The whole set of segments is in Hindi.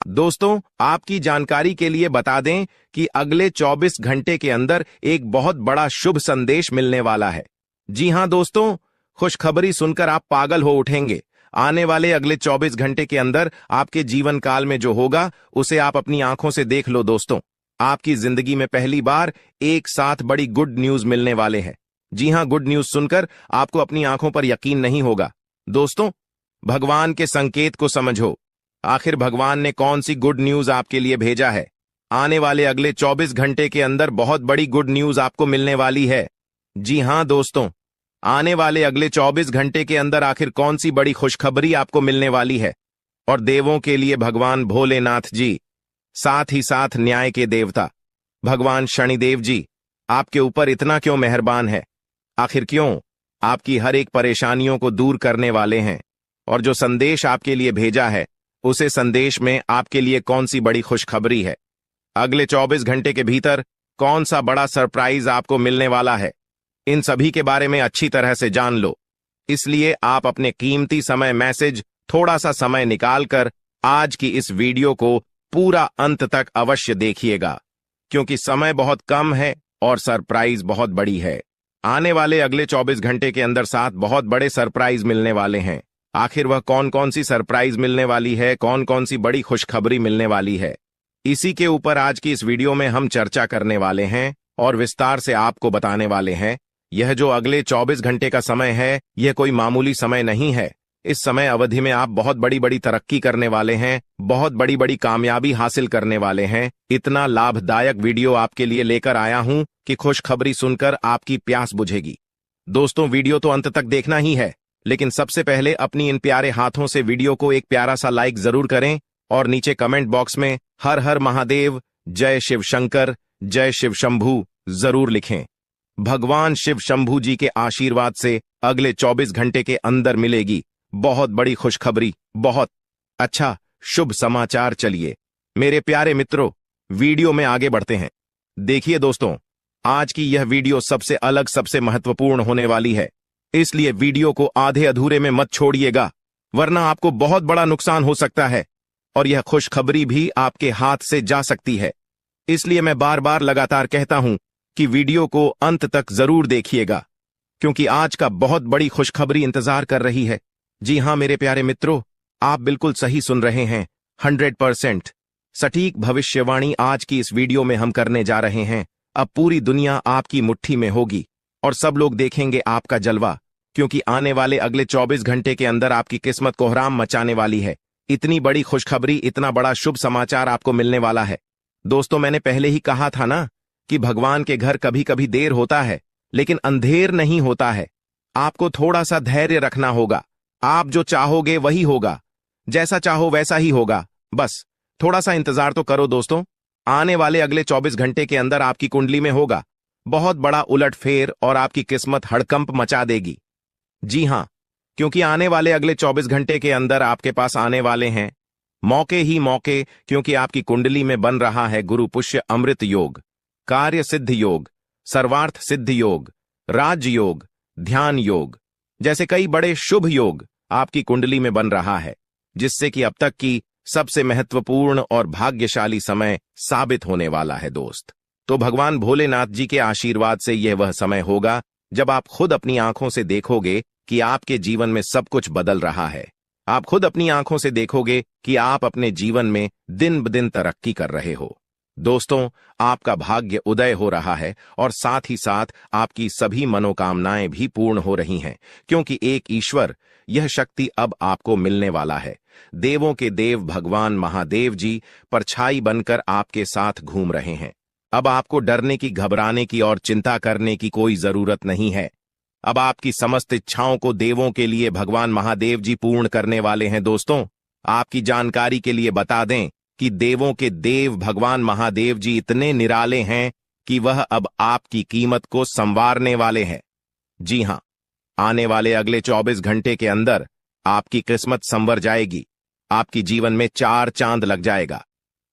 दोस्तों, आपकी जानकारी के लिए बता दें कि अगले 24 घंटे के अंदर एक बहुत बड़ा शुभ संदेश मिलने वाला है। जी हां दोस्तों, खुशखबरी सुनकर आप पागल हो उठेंगे। आने वाले अगले 24 घंटे के अंदर आपके जीवन काल में जो होगा उसे आप अपनी आंखों से देख लो। दोस्तों, आपकी जिंदगी में पहली बार एक साथ बड़ी गुड न्यूज मिलने वाले हैं। जी हां, गुड न्यूज सुनकर आपको अपनी आंखों पर यकीन नहीं होगा। दोस्तों, भगवान के संकेत को समझो। आखिर भगवान ने कौन सी गुड न्यूज आपके लिए भेजा है? आने वाले अगले 24 घंटे के अंदर बहुत बड़ी गुड न्यूज आपको मिलने वाली है। जी हां दोस्तों, आने वाले अगले 24 घंटे के अंदर आखिर कौन सी बड़ी खुशखबरी आपको मिलने वाली है? और देवों के लिए भगवान भोलेनाथ जी, साथ ही साथ न्याय के देवता भगवान शनिदेव जी आपके ऊपर इतना क्यों मेहरबान है? आखिर क्यों? आपकी हर एक परेशानियों को दूर करने वाले हैं। और जो संदेश आपके लिए भेजा है, उसे संदेश में आपके लिए कौन सी बड़ी खुशखबरी है? अगले 24 घंटे के भीतर कौन सा बड़ा सरप्राइज आपको मिलने वाला है? इन सभी के बारे में अच्छी तरह से जान लो। इसलिए आप अपने कीमती समय मैसेज थोड़ा सा समय निकालकर आज की इस वीडियो को पूरा अंत तक अवश्य देखिएगा, क्योंकि समय बहुत कम है और सरप्राइज बहुत बड़ी है। आने वाले अगले 24 घंटे के अंदर 7 बहुत बड़े सरप्राइज मिलने वाले हैं। आखिर वह कौन कौन सी सरप्राइज मिलने वाली है, कौन कौन सी बड़ी खुशखबरी मिलने वाली है, इसी के ऊपर आज की इस वीडियो में हम चर्चा करने वाले हैं और विस्तार से आपको बताने वाले हैं। यह जो अगले 24 घंटे का समय है, यह कोई मामूली समय नहीं है। इस समय अवधि में आप बहुत बड़ी बड़ी तरक्की करने वाले हैं, बहुत बड़ी बड़ी कामयाबी हासिल करने वाले हैं। इतना लाभदायक वीडियो आपके लिए लेकर आया हूं कि खुशखबरी सुनकर आपकी प्यास बुझेगी। दोस्तों, वीडियो तो अंत तक देखना ही है, लेकिन सबसे पहले अपनी इन प्यारे हाथों से वीडियो को एक प्यारा सा लाइक जरूर करें और नीचे कमेंट बॉक्स में हर हर महादेव, जय शिव शंकर, जय शिव शंभू जरूर लिखें। भगवान शिव शंभू जी के आशीर्वाद से अगले 24 घंटे के अंदर मिलेगी बहुत बड़ी खुशखबरी, बहुत अच्छा शुभ समाचार। चलिए मेरे प्यारे मित्रों, वीडियो में आगे बढ़ते हैं। देखिए दोस्तों, आज की यह वीडियो सबसे अलग, सबसे महत्वपूर्ण होने वाली है, इसलिए वीडियो को आधे अधूरे में मत छोड़िएगा, वरना आपको बहुत बड़ा नुकसान हो सकता है और यह खुशखबरी भी आपके हाथ से जा सकती है। इसलिए मैं बार बार लगातार कहता हूं कि वीडियो को अंत तक जरूर देखिएगा, क्योंकि आज का बहुत बड़ी खुशखबरी इंतजार कर रही है। जी हां मेरे प्यारे मित्रों, आप बिल्कुल सही सुन रहे हैं। 100% सटीक भविष्यवाणी आज की इस वीडियो में हम करने जा रहे हैं। अब पूरी दुनिया आपकी मुट्ठी में होगी और सब लोग देखेंगे आपका जलवा, क्योंकि आने वाले अगले 24 घंटे के अंदर आपकी किस्मत कोहराम मचाने वाली है। इतनी बड़ी खुशखबरी, इतना बड़ा शुभ समाचार आपको मिलने वाला है। दोस्तों, मैंने पहले ही कहा था ना कि भगवान के घर कभी कभी देर होता है, लेकिन अंधेर नहीं होता है। आपको थोड़ा सा धैर्य रखना होगा। आप जो चाहोगे वही होगा, जैसा चाहो वैसा ही होगा। बस थोड़ा सा इंतजार तो करो दोस्तों। आने वाले अगले 24 घंटे के अंदर आपकी कुंडली में होगा बहुत बड़ा उलटफेर और आपकी किस्मत हड़कंप मचा देगी। जी हां, क्योंकि आने वाले अगले 24 घंटे के अंदर आपके पास आने वाले हैं मौके ही मौके, क्योंकि आपकी कुंडली में बन रहा है गुरु पुष्य अमृत योग, कार्य सिद्ध योग, सर्वार्थ सिद्ध योग, राज योग, ध्यान योग जैसे कई बड़े शुभ योग आपकी कुंडली में बन रहा है, जिससे कि अब तक की सबसे महत्वपूर्ण और भाग्यशाली समय साबित होने वाला है दोस्त। तो भगवान भोलेनाथ जी के आशीर्वाद से यह वह समय होगा जब आप खुद अपनी आंखों से देखोगे कि आपके जीवन में सब कुछ बदल रहा है। आप खुद अपनी आंखों से देखोगे कि आप अपने जीवन में दिन ब दिन तरक्की कर रहे हो। दोस्तों, आपका भाग्य उदय हो रहा है और साथ ही साथ आपकी सभी मनोकामनाएं भी पूर्ण हो रही हैं, क्योंकि एक ईश्वर, यह शक्ति अब आपको मिलने वाला है। देवों के देव भगवान महादेव जी परछाई बनकर आपके साथ घूम रहे हैं। अब आपको डरने की, घबराने की और चिंता करने की कोई जरूरत नहीं है। अब आपकी समस्त इच्छाओं को देवों के लिए भगवान महादेव जी पूर्ण करने वाले हैं। दोस्तों, आपकी जानकारी के लिए बता दें कि देवों के देव भगवान महादेव जी इतने निराले हैं कि वह अब आपकी कीमत को संवारने वाले हैं। जी हां, आने वाले अगले 24 घंटे के अंदर आपकी किस्मत संवर जाएगी। आपकी जीवन में 4 चांद लग जाएगा।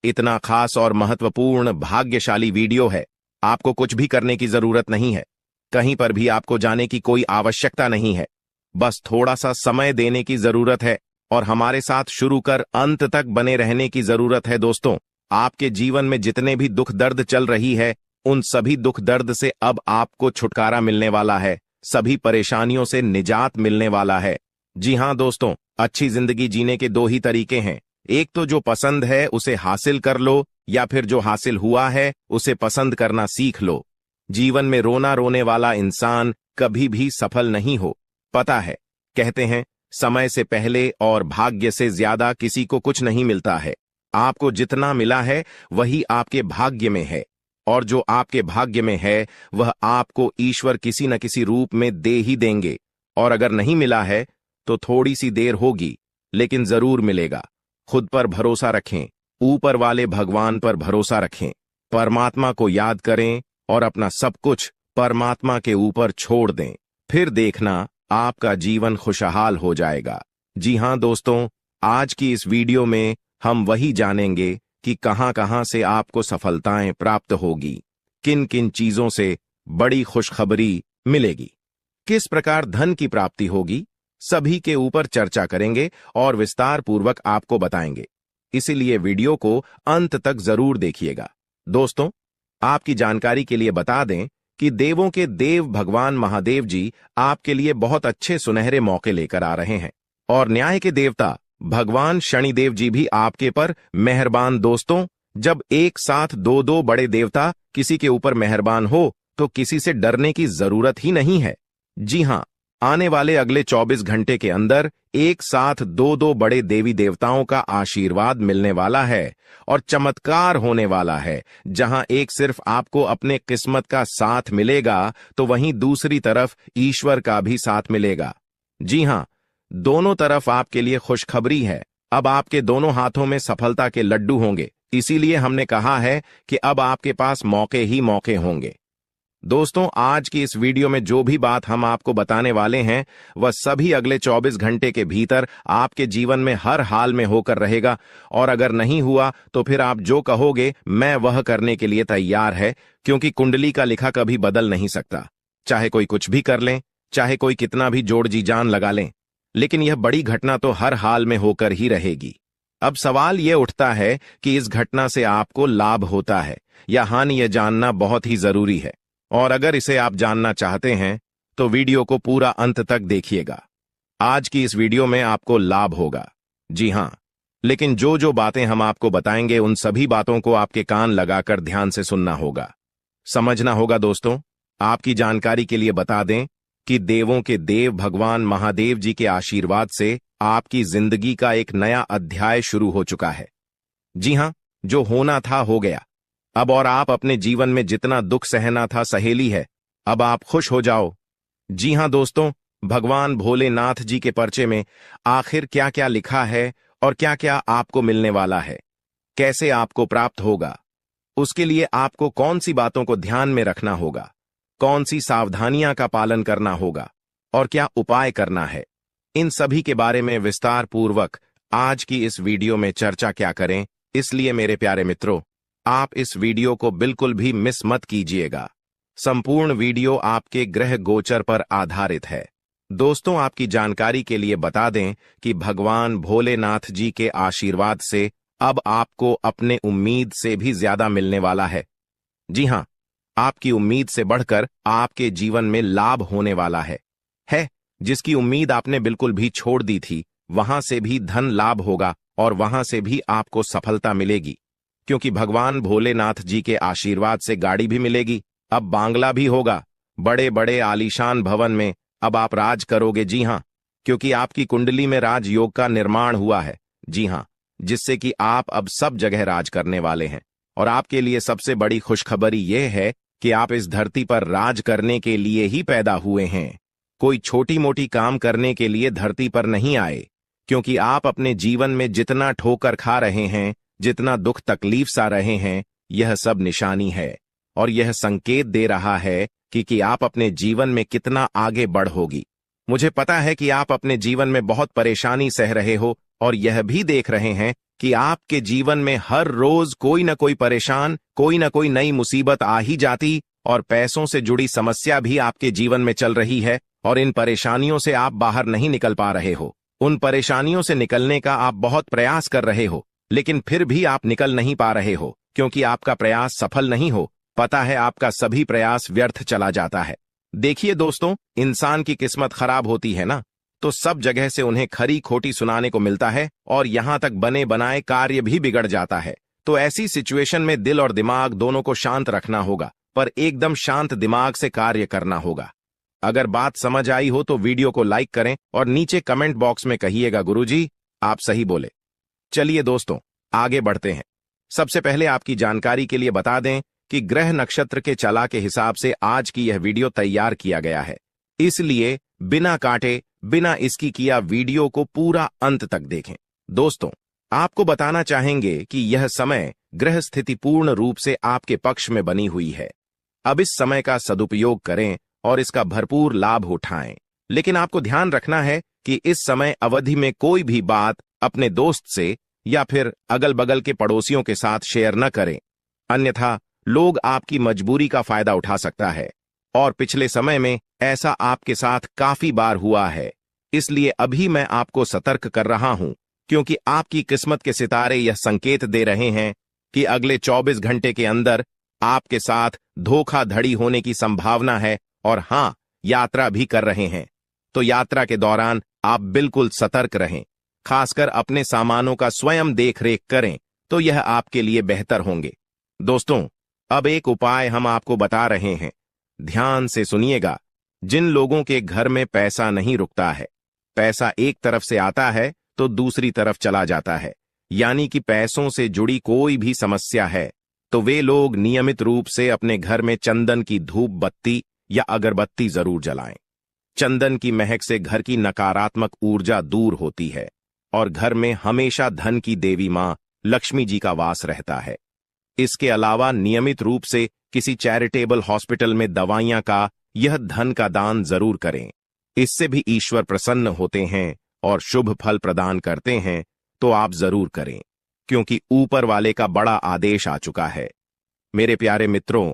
इतना खास और महत्वपूर्ण भाग्यशाली वीडियो है। आपको कुछ भी करने की जरूरत नहीं है, कहीं पर भी आपको जाने की कोई आवश्यकता नहीं है। बस थोड़ा सा समय देने की जरूरत है और हमारे साथ शुरू कर अंत तक बने रहने की जरूरत है। दोस्तों, आपके जीवन में जितने भी दुख दर्द चल रही है, उन सभी दुख दर्द से अब आपको छुटकारा मिलने वाला है, सभी परेशानियों से निजात मिलने वाला है। जी हां दोस्तों, अच्छी जिंदगी जीने के दो ही तरीके हैं। एक तो जो पसंद है उसे हासिल कर लो, या फिर जो हासिल हुआ है उसे पसंद करना सीख लो। जीवन में रोना रोने वाला इंसान कभी भी सफल नहीं हो। पता है, कहते हैं समय से पहले और भाग्य से ज्यादा किसी को कुछ नहीं मिलता है। आपको जितना मिला है वही आपके भाग्य में है, और जो आपके भाग्य में है वह आपको ईश्वर किसी न किसी रूप में दे ही देंगे। और अगर नहीं मिला है तो थोड़ी सी देर होगी, लेकिन जरूर मिलेगा। खुद पर भरोसा रखें, ऊपर वाले भगवान पर भरोसा रखें, परमात्मा को याद करें और अपना सब कुछ परमात्मा के ऊपर छोड़ दें। फिर देखना आपका जीवन खुशहाल हो जाएगा। जी हां दोस्तों, आज की इस वीडियो में हम वही जानेंगे कि कहां कहां से आपको सफलताएं प्राप्त होगी, किन किन चीजों से बड़ी खुशखबरी मिलेगी, किस प्रकार धन की प्राप्ति होगी, सभी के ऊपर चर्चा करेंगे और विस्तार पूर्वक आपको बताएंगे। इसीलिए वीडियो को अंत तक जरूर देखिएगा। दोस्तों, आपकी जानकारी के लिए बता दें कि देवों के देव भगवान महादेव जी आपके लिए बहुत अच्छे सुनहरे मौके लेकर आ रहे हैं, और न्याय के देवता भगवान शनिदेव जी भी आपके पर मेहरबान। दोस्तों, जब एक साथ दो दो बड़े देवता किसी के ऊपर मेहरबान हो तो किसी से डरने की जरूरत ही नहीं है। जी हां, आने वाले अगले 24 घंटे के अंदर एक साथ दो दो बड़े देवी देवताओं का आशीर्वाद मिलने वाला है और चमत्कार होने वाला है। जहां एक सिर्फ आपको अपने किस्मत का साथ मिलेगा तो वहीं दूसरी तरफ ईश्वर का भी साथ मिलेगा। जी हां, दोनों तरफ आपके लिए खुशखबरी है। अब आपके दोनों हाथों में सफलता के लड्डू होंगे। इसीलिए हमने कहा है कि अब आपके पास मौके ही मौके होंगे। दोस्तों, आज की इस वीडियो में जो भी बात हम आपको बताने वाले हैं वह सभी अगले 24 घंटे के भीतर आपके जीवन में हर हाल में होकर रहेगा, और अगर नहीं हुआ तो फिर आप जो कहोगे मैं वह करने के लिए तैयार है, क्योंकि कुंडली का लिखा कभी बदल नहीं सकता। चाहे कोई कुछ भी कर लें, चाहे कोई कितना भी जोड़ जी जान लगा लें, लेकिन यह बड़ी घटना तो हर हाल में होकर ही रहेगी। अब सवाल यह उठता है कि इस घटना से आपको लाभ होता है या हानि, यह जानना बहुत ही जरूरी है। और अगर इसे आप जानना चाहते हैं तो वीडियो को पूरा अंत तक देखिएगा। आज की इस वीडियो में आपको लाभ होगा। जी हां, लेकिन जो जो बातें हम आपको बताएंगे उन सभी बातों को आपके कान लगाकर ध्यान से सुनना होगा, समझना होगा। दोस्तों, आपकी जानकारी के लिए बता दें कि देवों के देव भगवान महादेव जी के आशीर्वाद से आपकी जिंदगी का एक नया अध्याय शुरू हो चुका है। जी हां, जो होना था हो गया अब, और आप अपने जीवन में जितना दुख सहना था सहेली है। अब आप खुश हो जाओ। जी हां दोस्तों, भगवान भोलेनाथ जी के पर्चे में आखिर क्या क्या लिखा है और क्या क्या आपको मिलने वाला है, कैसे आपको प्राप्त होगा, उसके लिए आपको कौन सी बातों को ध्यान में रखना होगा, कौन सी सावधानियां का पालन करना होगा और क्या उपाय करना है, इन सभी के बारे में विस्तार पूर्वक आज की इस वीडियो में चर्चा क्या करें। इसलिए मेरे प्यारे मित्रों, आप इस वीडियो को बिल्कुल भी मिस मत कीजिएगा। संपूर्ण वीडियो आपके ग्रह गोचर पर आधारित है। दोस्तों, आपकी जानकारी के लिए बता दें कि भगवान भोलेनाथ जी के आशीर्वाद से अब आपको अपने उम्मीद से भी ज्यादा मिलने वाला है। जी हां, आपकी उम्मीद से बढ़कर आपके जीवन में लाभ होने वाला है। जिसकी उम्मीद आपने बिल्कुल भी छोड़ दी थी, वहां से भी धन लाभ होगा और वहां से भी आपको सफलता मिलेगी, क्योंकि भगवान भोलेनाथ जी के आशीर्वाद से गाड़ी भी मिलेगी, अब बांग्ला भी होगा, बड़े बड़े आलीशान भवन में अब आप राज करोगे। जी हां, क्योंकि आपकी कुंडली में राजयोग का निर्माण हुआ है। जी हां, जिससे कि आप अब सब जगह राज करने वाले हैं। और आपके लिए सबसे बड़ी खुशखबरी यह है कि आप इस धरती पर राज करने के लिए ही पैदा हुए हैं। कोई छोटी मोटी काम करने के लिए धरती पर नहीं आए, क्योंकि आप अपने जीवन में जितना ठोकर खा रहे हैं, जितना दुख तकलीफ सा रहे हैं, यह सब निशानी है और यह संकेत दे रहा है कि आप अपने जीवन में कितना आगे बढ़ोगी। मुझे पता है कि आप अपने जीवन में बहुत परेशानी सह रहे हो और यह भी देख रहे हैं कि आपके जीवन में हर रोज कोई न कोई परेशान, कोई न कोई नई मुसीबत आ ही जाती, और पैसों से जुड़ी समस्या भी आपके जीवन में चल रही है और इन परेशानियों से आप बाहर नहीं निकल पा रहे हो। उन परेशानियों से निकलने का आप बहुत प्रयास कर रहे हो, लेकिन फिर भी आप निकल नहीं पा रहे हो क्योंकि आपका प्रयास सफल नहीं हो। पता है आपका सभी प्रयास व्यर्थ चला जाता है। देखिए दोस्तों, इंसान की किस्मत खराब होती है ना, तो सब जगह से उन्हें खरी खोटी सुनाने को मिलता है और यहां तक बने बनाए कार्य भी बिगड़ जाता है। तो ऐसी सिचुएशन में दिल और दिमाग दोनों को शांत रखना होगा, पर एकदम शांत दिमाग से कार्य करना होगा। अगर बात समझ आई हो तो वीडियो को लाइक करें और नीचे कमेंट बॉक्स में कहिएगा गुरुजी आप सही बोले। चलिए दोस्तों, आगे बढ़ते हैं। सबसे पहले आपकी जानकारी के लिए बता दें कि ग्रह नक्षत्र के चला के हिसाब से आज की यह वीडियो तैयार किया गया है, इसलिए बिना काटे बिना इसकी किया वीडियो को पूरा अंत तक देखें। दोस्तों, आपको बताना चाहेंगे कि यह समय ग्रह स्थिति पूर्ण रूप से आपके पक्ष में बनी हुई है। अब इस समय का सदुपयोग करें और इसका भरपूर लाभ उठाएं। लेकिन आपको ध्यान रखना है कि इस समय अवधि में कोई भी बात अपने दोस्त से या फिर अगल बगल के पड़ोसियों के साथ शेयर न करें, अन्यथा लोग आपकी मजबूरी का फायदा उठा सकता है। और पिछले समय में ऐसा आपके साथ काफी बार हुआ है, इसलिए अभी मैं आपको सतर्क कर रहा हूं, क्योंकि आपकी किस्मत के सितारे यह संकेत दे रहे हैं कि अगले 24 घंटे के अंदर आपके साथ धोखाधड़ी होने की संभावना है। और हां, यात्रा भी कर रहे हैं, तो यात्रा के दौरान आप बिल्कुल सतर्क रहें। खासकर अपने सामानों का स्वयं देखरेख करें, तो यह आपके लिए बेहतर होंगे। दोस्तों, अब एक उपाय हम आपको बता रहे हैं, ध्यान से सुनिएगा। जिन लोगों के घर में पैसा नहीं रुकता है, पैसा एक तरफ से आता है तो दूसरी तरफ चला जाता है, यानी कि पैसों से जुड़ी कोई भी समस्या है, तो वे लोग नियमित रूप से अपने घर में चंदन की धूप बत्ती या अगरबत्ती जरूर जलाएं। चंदन की महक से घर की नकारात्मक ऊर्जा दूर होती है और घर में हमेशा धन की देवी मां लक्ष्मी जी का वास रहता है। इसके अलावा नियमित रूप से किसी चैरिटेबल हॉस्पिटल में दवाइयां का यह धन का दान जरूर करें। इससे भी ईश्वर प्रसन्न होते हैं और शुभ फल प्रदान करते हैं, तो आप जरूर करें, क्योंकि ऊपर वाले का बड़ा आदेश आ चुका है। मेरे प्यारे मित्रों,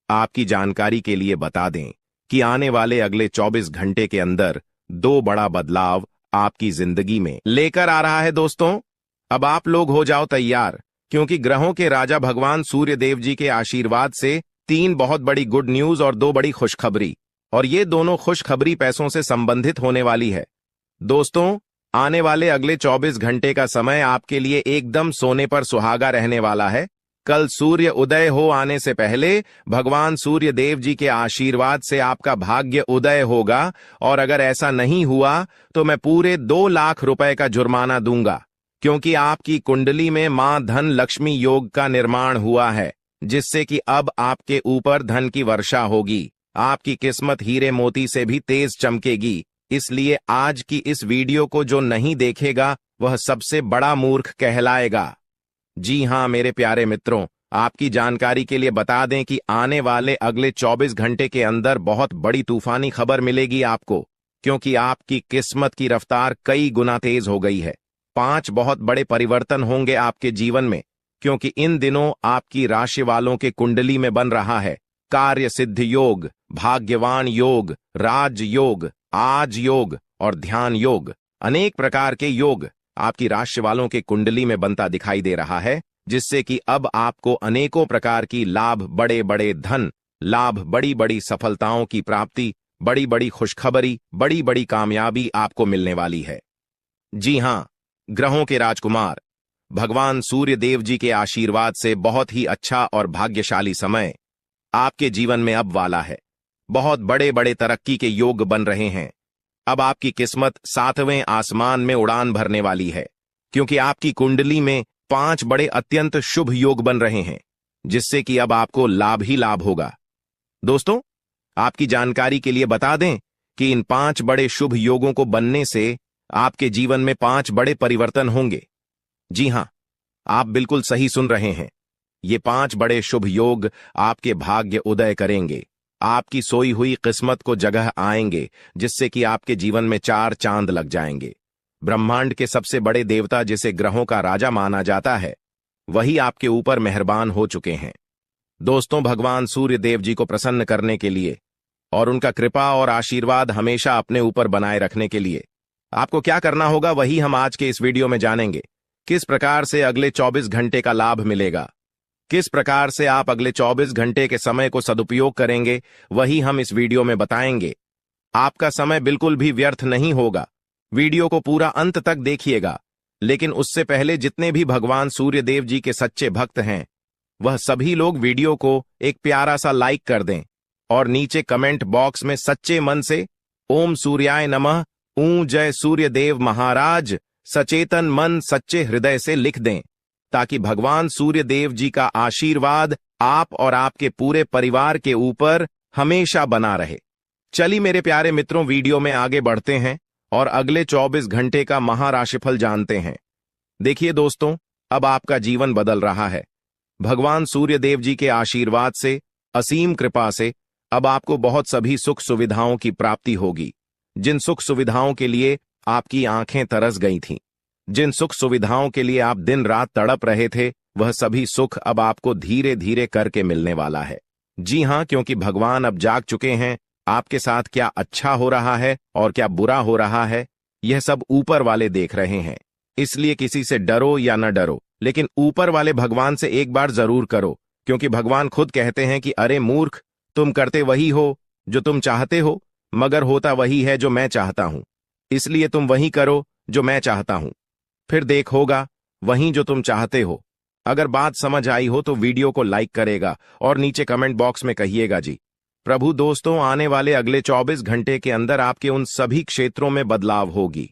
आपकी जानकारी के लिए बता दें कि आने वाले अगले 24 घंटे के अंदर 2 बड़ा बदलाव आपकी जिंदगी में लेकर आ रहा है। दोस्तों, अब आप लोग हो जाओ तैयार, क्योंकि ग्रहों के राजा भगवान सूर्य देव जी के आशीर्वाद से 3 बहुत बड़ी गुड न्यूज और 2 बड़ी खुशखबरी, और ये दोनों खुशखबरी पैसों से संबंधित होने वाली है। दोस्तों, आने वाले अगले 24 घंटे का समय आपके लिए एकदम सोने पर सुहागा रहने वाला है। कल सूर्य उदय हो आने से पहले भगवान सूर्य देव जी के आशीर्वाद से आपका भाग्य उदय होगा, और अगर ऐसा नहीं हुआ तो मैं पूरे 2 लाख रुपए का जुर्माना दूंगा, क्योंकि आपकी कुंडली में मां धन लक्ष्मी योग का निर्माण हुआ है, जिससे कि अब आपके ऊपर धन की वर्षा होगी। आपकी किस्मत हीरे मोती से भी तेज चमकेगी। इसलिए आज की इस वीडियो को जो नहीं देखेगा वह सबसे बड़ा मूर्ख कहलाएगा। जी हां मेरे प्यारे मित्रों, आपकी जानकारी के लिए बता दें कि आने वाले अगले 24 घंटे के अंदर बहुत बड़ी तूफानी खबर मिलेगी आपको, क्योंकि आपकी किस्मत की रफ्तार कई गुना तेज हो गई है। 5 बहुत बड़े परिवर्तन होंगे आपके जीवन में, क्योंकि इन दिनों आपकी राशि वालों के कुंडली में बन रहा है कार्य सिद्ध योग, भाग्यवान योग, राज योग, आज योग और ध्यान योग। अनेक प्रकार के योग आपकी राशि वालों के कुंडली में बनता दिखाई दे रहा है, जिससे कि अब आपको अनेकों प्रकार की लाभ, बड़े बड़े धन लाभ, बड़ी बड़ी सफलताओं की प्राप्ति, बड़ी बड़ी खुशखबरी, बड़ी बड़ी कामयाबी आपको मिलने वाली है। जी हां, ग्रहों के राजकुमार भगवान सूर्य देव जी के आशीर्वाद से बहुत ही अच्छा और भाग्यशाली समय आपके जीवन में अब वाला है। बहुत बड़े बड़े तरक्की के योग बन रहे हैं। अब आपकी किस्मत 7वें आसमान में उड़ान भरने वाली है, क्योंकि आपकी कुंडली में 5 बड़े अत्यंत शुभ योग बन रहे हैं, जिससे कि अब आपको लाभ ही लाभ होगा। दोस्तों, आपकी जानकारी के लिए बता दें कि इन 5 बड़े शुभ योगों को बनने से आपके जीवन में 5 बड़े परिवर्तन होंगे। जी हां, आप बिल्कुल सही सुन रहे हैं। ये 5 बड़े शुभ योग आपके भाग्य उदय करेंगे, आपकी सोई हुई किस्मत को जगह आएंगे, जिससे कि आपके जीवन में 4 चांद लग जाएंगे। ब्रह्मांड के सबसे बड़े देवता, जिसे ग्रहों का राजा माना जाता है, वही आपके ऊपर मेहरबान हो चुके हैं। दोस्तों, भगवान सूर्य देव जी को प्रसन्न करने के लिए और उनका कृपा और आशीर्वाद हमेशा अपने ऊपर बनाए रखने के लिए आपको क्या करना होगा वही हम आज के इस वीडियो में जानेंगे। किस प्रकार से अगले 24 घंटे का लाभ मिलेगा, किस प्रकार से आप अगले 24 घंटे के समय को सदुपयोग करेंगे, वही हम इस वीडियो में बताएंगे। आपका समय बिल्कुल भी व्यर्थ नहीं होगा। वीडियो को पूरा अंत तक देखिएगा। लेकिन उससे पहले जितने भी भगवान सूर्य देव जी के सच्चे भक्त हैं, वह सभी लोग वीडियो को एक प्यारा सा लाइक कर दें और नीचे कमेंट बॉक्स में सच्चे मन से ओम सूर्याय नमः, जय सूर्य देव महाराज, सचेतन मन सच्चे हृदय से लिख दें, ताकि भगवान सूर्य देव जी का आशीर्वाद आप और आपके पूरे परिवार के ऊपर हमेशा बना रहे। चलिए मेरे प्यारे मित्रों, वीडियो में आगे बढ़ते हैं और अगले 24 घंटे का महाराशिफल जानते हैं। देखिए दोस्तों, अब आपका जीवन बदल रहा है। भगवान सूर्य देव जी के आशीर्वाद से, असीम कृपा से अब आपको बहुत सभी सुख सुविधाओं की प्राप्ति होगी। जिन सुख सुविधाओं के लिए आपकी आंखें तरस गई थीं, जिन सुख सुविधाओं के लिए आप दिन रात तड़प रहे थे, वह सभी सुख अब आपको धीरे धीरे करके मिलने वाला है। जी हां, क्योंकि भगवान अब जाग चुके हैं। आपके साथ क्या अच्छा हो रहा है और क्या बुरा हो रहा है, यह सब ऊपर वाले देख रहे हैं। इसलिए किसी से डरो या न डरो, लेकिन ऊपर वाले भगवान से एक बार जरूर करो, क्योंकि भगवान खुद कहते हैं कि अरे मूर्ख, तुम करते वही हो जो तुम चाहते हो, मगर होता वही है जो मैं चाहता हूं। इसलिए तुम वही करो जो मैं चाहता हूं, फिर देख होगा वही जो तुम चाहते हो। अगर बात समझ आई हो तो वीडियो को लाइक करेगा और नीचे कमेंट बॉक्स में कहिएगा जी। प्रभु दोस्तों, आने वाले अगले 24 घंटे के अंदर आपके उन सभी क्षेत्रों में बदलाव होगी।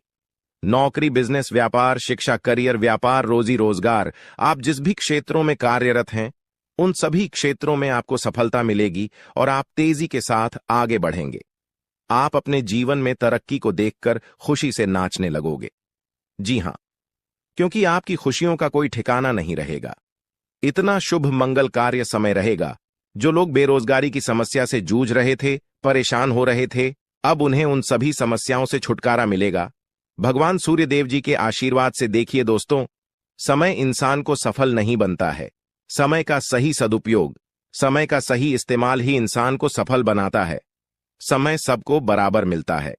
नौकरी, बिजनेस, व्यापार, शिक्षा, करियर, व्यापार, रोजी रोजगार, आप जिस भी क्षेत्रों में कार्यरत हैं, उन सभी क्षेत्रों में आपको सफलता मिलेगी और आप तेजी के साथ आगे बढ़ेंगे। आप अपने जीवन में तरक्की को देखकर खुशी से नाचने लगोगे। जी हां, क्योंकि आपकी खुशियों का कोई ठिकाना नहीं रहेगा। इतना शुभ मंगल कार्य समय रहेगा। जो लोग बेरोजगारी की समस्या से जूझ रहे थे, परेशान हो रहे थे, अब उन्हें उन सभी समस्याओं से छुटकारा मिलेगा भगवान सूर्य देव जी के आशीर्वाद से। देखिए दोस्तों, समय इंसान को सफल नहीं बनता है। समय का सही सदुपयोग, समय का सही इस्तेमाल ही इंसान को सफल बनाता है। समय सबको बराबर मिलता है।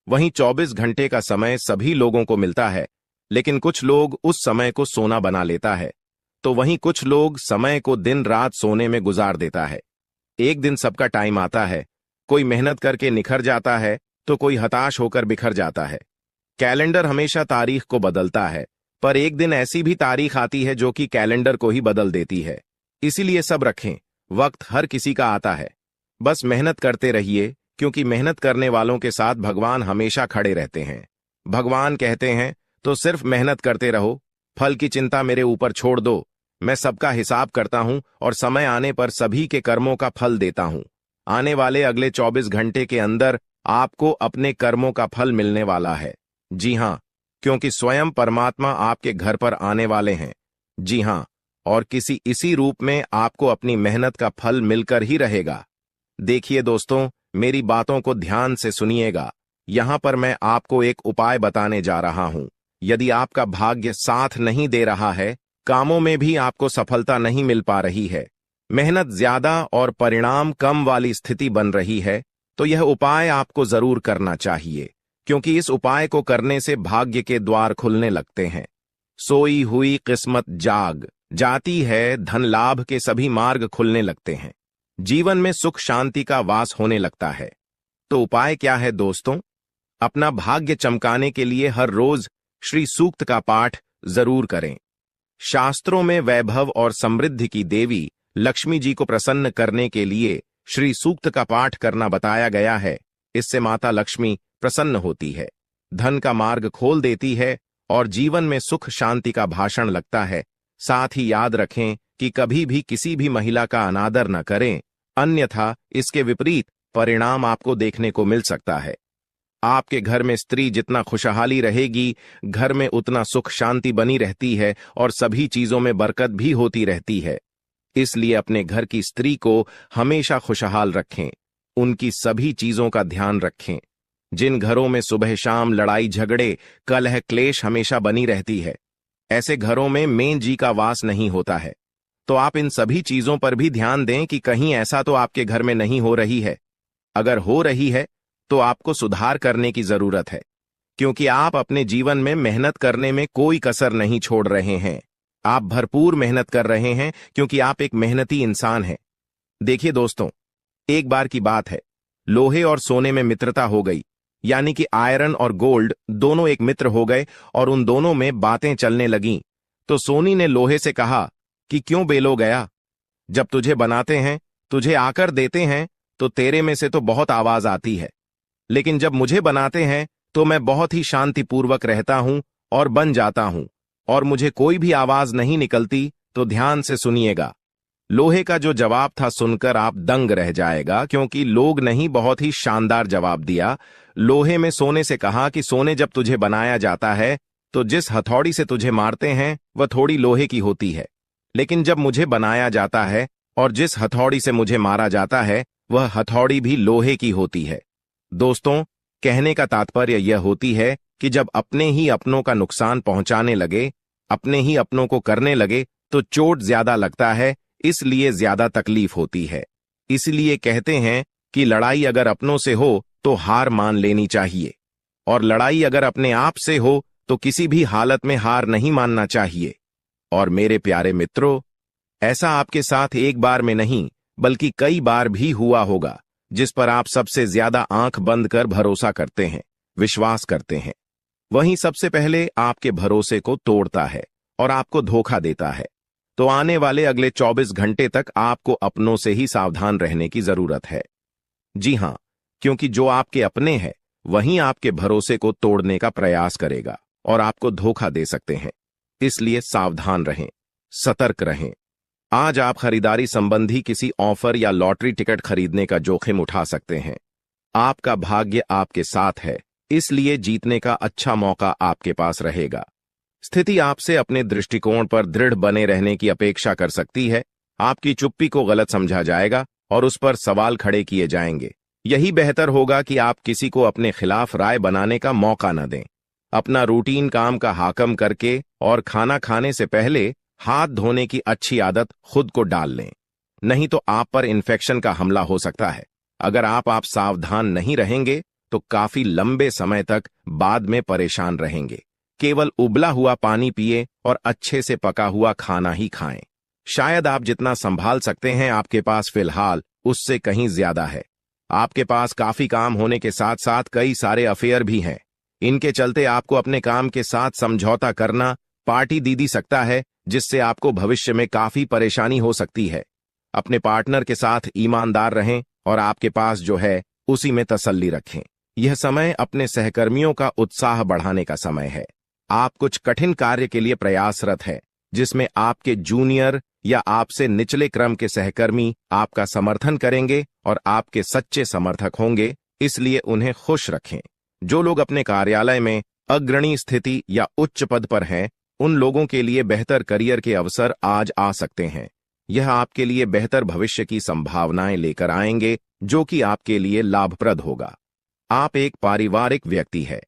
वहीं 24 घंटे का समय सभी लोगों को मिलता है, लेकिन कुछ लोग उस समय को सोना बना लेता है, तो वहीं कुछ लोग समय को दिन रात सोने में गुजार देता है। एक दिन सबका टाइम आता है, कोई मेहनत करके निखर जाता है तो कोई हताश होकर बिखर जाता है। कैलेंडर हमेशा तारीख को बदलता है, पर एक दिन ऐसी भी तारीख आती है जो कि कैलेंडर को ही बदल देती है। इसीलिए सब रखें, वक्त हर किसी का आता है। बस मेहनत करते रहिए, क्योंकि मेहनत करने वालों के साथ भगवान हमेशा खड़े रहते हैं। भगवान कहते हैं तो सिर्फ मेहनत करते रहो, फल की चिंता मेरे ऊपर छोड़ दो। मैं सबका हिसाब करता हूं और समय आने पर सभी के कर्मों का फल देता हूं। आने वाले अगले 24 घंटे के अंदर आपको अपने कर्मों का फल मिलने वाला है। जी हां, क्योंकि स्वयं परमात्मा आपके घर पर आने वाले हैं। जी हां, और किसी इसी रूप में आपको अपनी मेहनत का फल मिलकर ही रहेगा। देखिए दोस्तों, मेरी बातों को ध्यान से सुनिएगा। यहां पर मैं आपको एक उपाय बताने जा रहा हूं। यदि आपका भाग्य साथ नहीं दे रहा है, कामों में भी आपको सफलता नहीं मिल पा रही है, मेहनत ज्यादा और परिणाम कम वाली स्थिति बन रही है, तो यह उपाय आपको जरूर करना चाहिए, क्योंकि इस उपाय को करने से भाग्य के द्वार खुलने लगते हैं। सोई हुई किस्मत जाग जाती है, धन लाभ के सभी मार्ग खुलने लगते हैं, जीवन में सुख शांति का वास होने लगता है। तो उपाय क्या है दोस्तों? अपना भाग्य चमकाने के लिए हर रोज श्री सूक्त का पाठ जरूर करें। शास्त्रों में वैभव और समृद्धि की देवी लक्ष्मी जी को प्रसन्न करने के लिए श्री सूक्त का पाठ करना बताया गया है। इससे माता लक्ष्मी प्रसन्न होती है, धन का मार्ग खोल देती है और जीवन में सुख शांति का भाषण लगता है। साथ ही याद रखें कि कभी भी किसी भी महिला का अनादर न करें, अन्यथा इसके विपरीत परिणाम आपको देखने को मिल सकता है। आपके घर में स्त्री जितना खुशहाली रहेगी, घर में उतना सुख शांति बनी रहती है और सभी चीजों में बरकत भी होती रहती है। इसलिए अपने घर की स्त्री को हमेशा खुशहाल रखें, उनकी सभी चीजों का ध्यान रखें। जिन घरों में सुबह शाम लड़ाई झगड़े कलह क्लेश हमेशा बनी रहती है, ऐसे घरों में मेन जी का वास नहीं होता है। तो आप इन सभी चीजों पर भी ध्यान दें कि कहीं ऐसा तो आपके घर में नहीं हो रही है। अगर हो रही है तो आपको सुधार करने की जरूरत है, क्योंकि आप अपने जीवन में मेहनत करने में कोई कसर नहीं छोड़ रहे हैं। आप भरपूर मेहनत कर रहे हैं क्योंकि आप एक मेहनती इंसान हैं। देखिए दोस्तों, एक बार की बात है, लोहे और सोने में मित्रता हो गई, यानी कि आयरन और गोल्ड दोनों एक मित्र हो गए और उन दोनों में बातें चलने लगीं। तो सोनी ने लोहे से कहा कि क्यों बेलो गया, जब तुझे बनाते हैं, तुझे आकर देते हैं, तो तेरे में से तो बहुत आवाज आती है, लेकिन जब मुझे बनाते हैं तो मैं बहुत ही शांतिपूर्वक रहता हूं और बन जाता हूं, और मुझे कोई भी आवाज नहीं निकलती। तो ध्यान से सुनिएगा। लोहे का जो जवाब था सुनकर आप दंग रह जाएगा, क्योंकि लोग नहीं, बहुत ही शानदार जवाब दिया। लोहे में सोने से कहा कि सोने, जब तुझे बनाया जाता है तो जिस हथौड़ी से तुझे मारते हैं वह थोड़ी लोहे की होती है, लेकिन जब मुझे बनाया जाता है और जिस हथौड़ी से मुझे मारा जाता है वह हथौड़ी भी लोहे की होती है। दोस्तों, कहने का तात्पर्य यह होती है कि जब अपने ही अपनों का नुकसान पहुंचाने लगे, अपने ही अपनों को करने लगे, तो चोट ज्यादा लगता है, इसलिए ज्यादा तकलीफ होती है। इसलिए कहते हैं कि लड़ाई अगर अपनों से हो तो हार मान लेनी चाहिए, और लड़ाई अगर अपने आप से हो तो किसी भी हालत में हार नहीं मानना चाहिए। और मेरे प्यारे मित्रों, ऐसा आपके साथ एक बार में नहीं बल्कि कई बार भी हुआ होगा, जिस पर आप सबसे ज्यादा आंख बंद कर भरोसा करते हैं, विश्वास करते हैं। वहीं सबसे पहले आपके भरोसे को तोड़ता है और आपको धोखा देता है। तो आने वाले अगले 24 घंटे तक आपको अपनों से ही सावधान रहने की जरूरत है। जी हां, क्योंकि जो आपके अपने हैं वहीं आपके भरोसे को तोड़ने का प्रयास करेगा और आपको धोखा दे सकते हैं। इसलिए सावधान रहें, सतर्क रहें। आज आप खरीदारी संबंधी किसी ऑफर या लॉटरी टिकट खरीदने का जोखिम उठा सकते हैं। आपका भाग्य आपके साथ है, इसलिए जीतने का अच्छा मौका आपके पास रहेगा। स्थिति आपसे अपने दृष्टिकोण पर दृढ़ बने रहने की अपेक्षा कर सकती है। आपकी चुप्पी को गलत समझा जाएगा और उस पर सवाल खड़े किए जाएंगे। यही बेहतर होगा कि आप किसी को अपने खिलाफ राय बनाने का मौका न दें। अपना रूटीन काम का हाकम करके और खाना खाने से पहले हाथ धोने की अच्छी आदत खुद को डाल लें, नहीं तो आप पर इन्फेक्शन का हमला हो सकता है। अगर आप सावधान नहीं रहेंगे तो काफी लंबे समय तक बाद में परेशान रहेंगे। केवल उबला हुआ पानी पिए और अच्छे से पका हुआ खाना ही खाएं। शायद आप जितना संभाल सकते हैं आपके पास फिलहाल उससे कहीं ज्यादा है। आपके पास काफी काम होने के साथ साथ कई सारे अफेयर भी हैं। इनके चलते आपको अपने काम के साथ समझौता करना पार्टी दे सकता है, जिससे आपको भविष्य में काफी परेशानी हो सकती है। अपने पार्टनर के साथ ईमानदार रहें और आपके पास जो है उसी में तसल्ली रखें। यह समय अपने सहकर्मियों का उत्साह बढ़ाने का समय है। आप कुछ कठिन कार्य के लिए प्रयासरत हैं, जिसमें आपके जूनियर या आपसे निचले क्रम के सहकर्मी आपका समर्थन करेंगे और आपके सच्चे समर्थक होंगे, इसलिए उन्हें खुश रखें। जो लोग अपने कार्यालय में अग्रणी स्थिति या उच्च पद पर हैं, उन लोगों के लिए बेहतर करियर के अवसर आज आ सकते हैं। यह आपके लिए बेहतर भविष्य की संभावनाएं लेकर आएंगे, जो कि आपके लिए लाभप्रद होगा। आप एक पारिवारिक व्यक्ति है।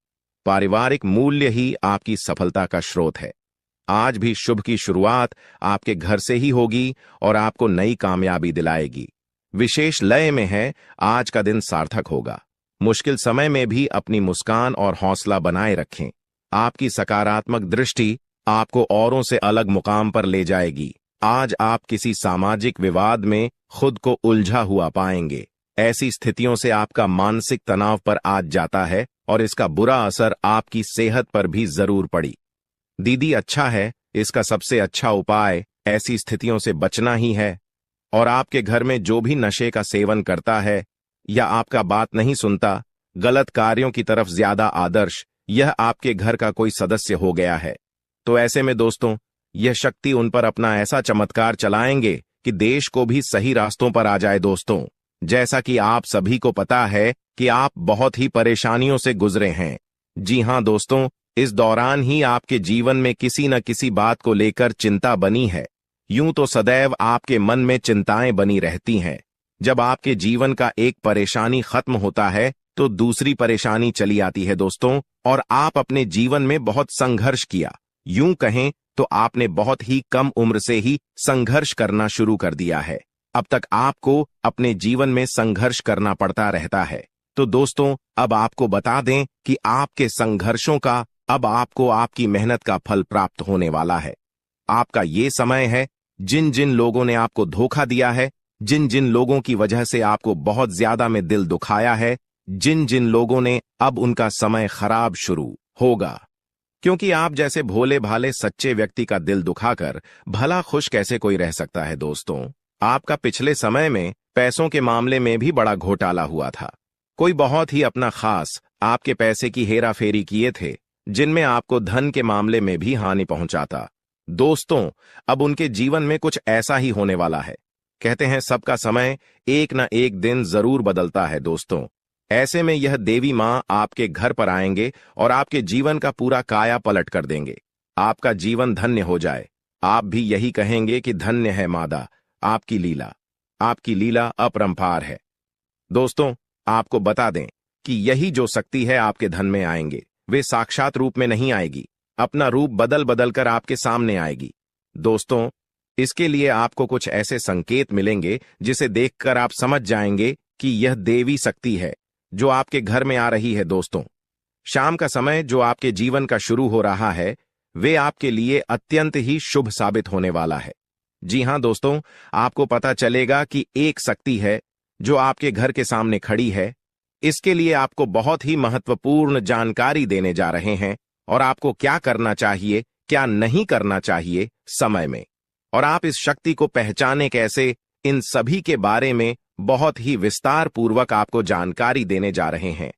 पारिवारिक मूल्य ही आपकी सफलता का स्रोत है। आज भी शुभ की शुरुआत आपके घर से ही होगी और आपको नई कामयाबी दिलाएगी। विशेष लय में है, आज का दिन सार्थक होगा। मुश्किल समय में भी अपनी मुस्कान और हौसला बनाए रखें। आपकी सकारात्मक दृष्टि आपको औरों से अलग मुकाम पर ले जाएगी। आज आप किसी सामाजिक विवाद में खुद को उलझा हुआ पाएंगे। ऐसी स्थितियों से आपका मानसिक तनाव पर आज जाता है और इसका बुरा असर आपकी सेहत पर भी जरूर पड़ी। दीदी, अच्छा है, इसका सबसे अच्छा उपाय ऐसी स्थितियों से बचना ही है। और आपके घर में जो भी नशे का सेवन करता है या आपका बात नहीं सुनता, गलत कार्यों की तरफ ज्यादा आदर्श, यह आपके घर का कोई सदस्य हो गया है। तो ऐसे में दोस्तों, यह शक्ति उन पर अपना ऐसा चमत्कार चलाएंगे कि देश को भी सही रास्तों पर आ जाए। दोस्तों, जैसा कि आप सभी को पता है कि आप बहुत ही परेशानियों से गुजरे हैं। जी हां दोस्तों, इस दौरान ही आपके जीवन में किसी न किसी बात को लेकर चिंता बनी है। यूं तो सदैव आपके मन में चिंताएं बनी रहती हैं। जब आपके जीवन का एक परेशानी खत्म होता है तो दूसरी परेशानी चली आती है दोस्तों, और आप अपने जीवन में बहुत संघर्ष किया। यूं कहें तो आपने बहुत ही कम उम्र से ही संघर्ष करना शुरू कर दिया है। अब तक आपको अपने जीवन में संघर्ष करना पड़ता रहता है। तो दोस्तों अब आपको बता दें कि आपके संघर्षों का अब आपको आपकी मेहनत का फल प्राप्त होने वाला है। आपका ये समय है, जिन जिन लोगों ने आपको धोखा दिया है, जिन जिन लोगों की वजह से आपको बहुत ज्यादा में दिल दुखाया है, जिन जिन लोगों ने, अब उनका समय खराब शुरू होगा। क्योंकि आप जैसे भोले भाले सच्चे व्यक्ति का दिल दुखाकर भला खुश कैसे कोई रह सकता है दोस्तों। आपका पिछले समय में पैसों के मामले में भी बड़ा घोटाला हुआ था। कोई बहुत ही अपना खास आपके पैसे की हेरा फेरी किए थे, जिनमें आपको धन के मामले में भी हानि पहुंचाता। दोस्तों अब उनके जीवन में कुछ ऐसा ही होने वाला है। कहते हैं सबका समय एक न एक दिन जरूर बदलता है दोस्तों। ऐसे में यह देवी मां आपके घर पर आएंगे और आपके जीवन का पूरा काया पलट कर देंगे। आपका जीवन धन्य हो जाए। आप भी यही कहेंगे कि धन्य है मादा, आपकी लीला अपरंपार है। दोस्तों आपको बता दें कि यही जो शक्ति है आपके धन में आएंगे, वे साक्षात रूप में नहीं आएगी, अपना रूप बदल बदल कर आपके सामने आएगी। दोस्तों इसके लिए आपको कुछ ऐसे संकेत मिलेंगे जिसे देखकर आप समझ जाएंगे कि यह देवी शक्ति है जो आपके घर में आ रही है। दोस्तों शाम का समय जो आपके जीवन का शुरू हो रहा है, वे आपके लिए अत्यंत ही शुभ साबित होने वाला है। जी हां दोस्तों, आपको पता चलेगा कि एक शक्ति है जो आपके घर के सामने खड़ी है। इसके लिए आपको बहुत ही महत्वपूर्ण जानकारी देने जा रहे हैं और आपको क्या करना चाहिए, क्या नहीं करना चाहिए समय में, और आप इस शक्ति को पहचाने कैसे, इन सभी के बारे में बहुत ही विस्तार पूर्वक आपको जानकारी देने जा रहे हैं।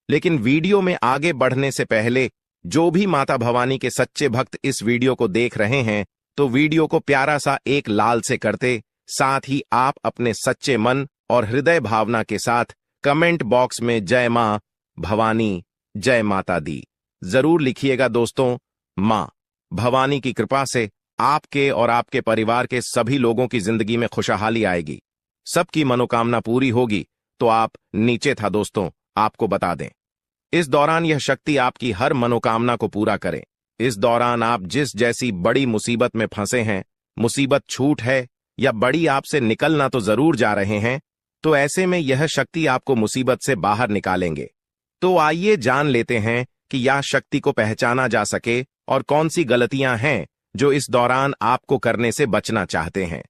लेकिन वीडियो में आगे बढ़ने से पहले जो भी माता भवानी के सच्चे भक्त इस वीडियो को देख रहे हैं, तो वीडियो को प्यारा सा एक लाल से करते, साथ ही आप अपने सच्चे मन और हृदय भावना के साथ कमेंट बॉक्स में जय मां भवानी, जय माता दी जरूर लिखिएगा। दोस्तों मां भवानी की कृपा से आपके और आपके परिवार के सभी लोगों की जिंदगी में खुशहाली आएगी, सबकी मनोकामना पूरी होगी। तो आप नीचे था दोस्तों, आपको बता दें इस दौरान यह शक्ति आपकी हर मनोकामना को पूरा करे। इस दौरान आप जिस जैसी बड़ी मुसीबत में फंसे हैं, मुसीबत छूट है या बड़ी आपसे निकलना तो जरूर जा रहे हैं, तो ऐसे में यह शक्ति आपको मुसीबत से बाहर निकालेंगे। तो आइए जान लेते हैं कि यह शक्ति को पहचाना जा सके और कौन सी गलतियां हैं जो इस दौरान आपको करने से बचना चाहते हैं।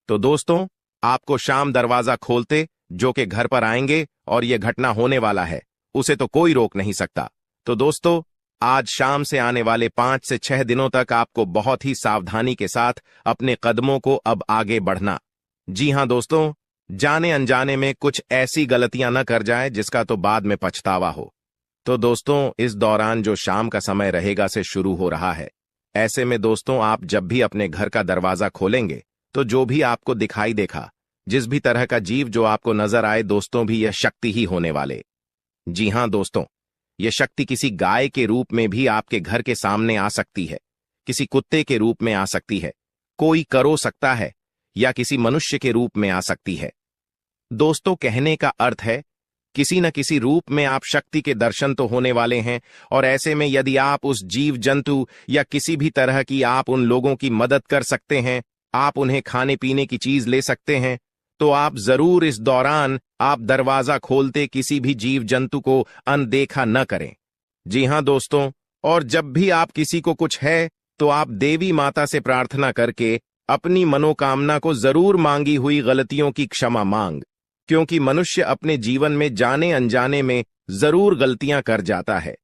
तो दोस्तों आपको शाम दरवाजा खोलते जो कि घर पर आएंगे और यह घटना होने वाला है, उसे तो कोई रोक नहीं सकता। तो दोस्तों आज शाम से आने वाले 5 से 6 दिनों तक आपको बहुत ही सावधानी के साथ अपने कदमों को अब आगे बढ़ना। जी हां दोस्तों, जाने अनजाने में कुछ ऐसी गलतियां न कर जाए जिसका तो बाद में पछतावा हो। तो दोस्तों इस दौरान जो शाम का समय रहेगा से शुरू हो रहा है। ऐसे में दोस्तों आप जब भी अपने घर का दरवाजा खोलेंगे तो जो भी आपको दिखाई देखा, जिस भी तरह का जीव जो आपको नजर आए, दोस्तों भी यह शक्ति ही होने वाले। जी हां दोस्तों, यह शक्ति किसी गाय के रूप में भी आपके घर के सामने आ सकती है, किसी कुत्ते के रूप में आ सकती है, कोई करो सकता है, या किसी मनुष्य के रूप में आ सकती है। दोस्तों कहने का अर्थ है किसी न किसी रूप में आप शक्ति के दर्शन तो होने वाले हैं। और ऐसे में यदि आप उस जीव जंतु या किसी भी तरह की आप उन लोगों की मदद कर सकते हैं, आप उन्हें खाने पीने की चीज ले सकते हैं, तो आप जरूर इस दौरान आप दरवाजा खोलते किसी भी जीव जंतु को अनदेखा न करें। जी हां दोस्तों, और जब भी आप किसी को कुछ है तो आप देवी माता से प्रार्थना करके अपनी मनोकामना को जरूर मांगी हुई गलतियों की क्षमा मांग, क्योंकि मनुष्य अपने जीवन में जाने अनजाने में जरूर गलतियां कर जाता है।